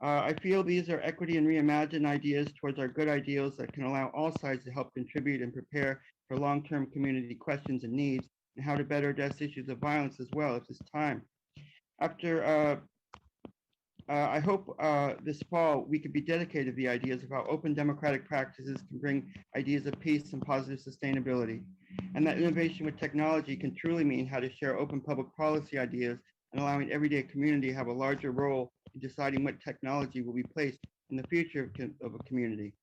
I feel these are equity and reimagined ideas towards our good ideals that can allow all sides to help contribute and prepare for long-term community questions and needs, and how to better address issues of violence as well at this time. After, I hope this fall we could be dedicated to the ideas of how open democratic practices can bring ideas of peace and positive sustainability, and that innovation with technology can truly mean how to share open public policy ideas and allowing everyday community to have a larger role in deciding what technology will be placed in the future of a community.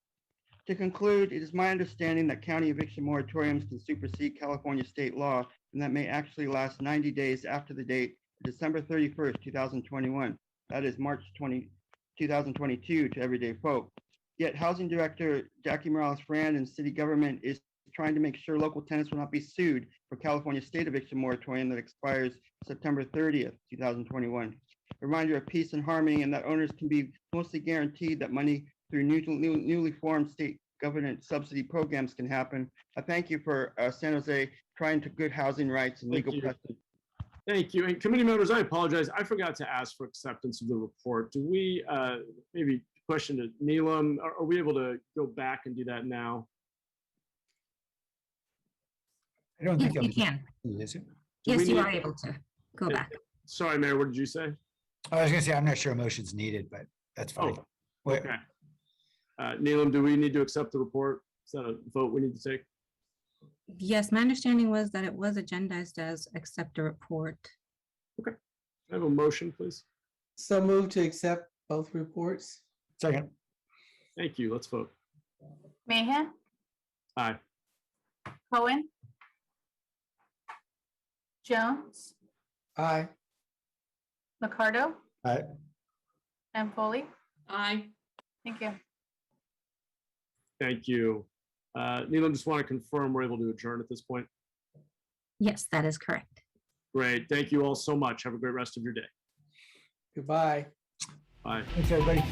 To conclude, it is my understanding that county eviction moratoriums can supersede California state law, and that may actually last 90 days after the date December 31st, 2021. That is March 2022 to everyday folk. Yet Housing Director Jackie Morales-Frand and city government is trying to make sure local tenants will not be sued for California state eviction moratorium that expires September 30th, 2021. A reminder of peace and harmony, and that owners can be mostly guaranteed that money through newly formed state government subsidy programs can happen. I thank you for San Jose trying to good housing rights and legal precedent. Thank you. And committee members, I apologize. I forgot to ask for acceptance of the report. Do we, maybe question to Neelam, are we able to go back and do that now? I don't think you can. Is it? Yes, you are able to go back. Sorry, Mayor, what did you say? I was going to say, I'm not sure a motion's needed, but that's fine. Oh, okay. Neelam, do we need to accept the report? Is that a vote we need to take? Yes, my understanding was that it was agendized as accept a report. Okay. I have a motion, please. So move to accept both reports. Second. Thank you. Let's vote. Mahan, Aye. Cohen, Jones, Aye. Liccardo, Aye. and Foley. Aye. Thank you. Thank you. Neelam, just want to confirm we're able to adjourn at this point. Yes, that is correct. Great. Thank you all so much. Have a great rest of your day. Goodbye. Bye. Thanks, everybody.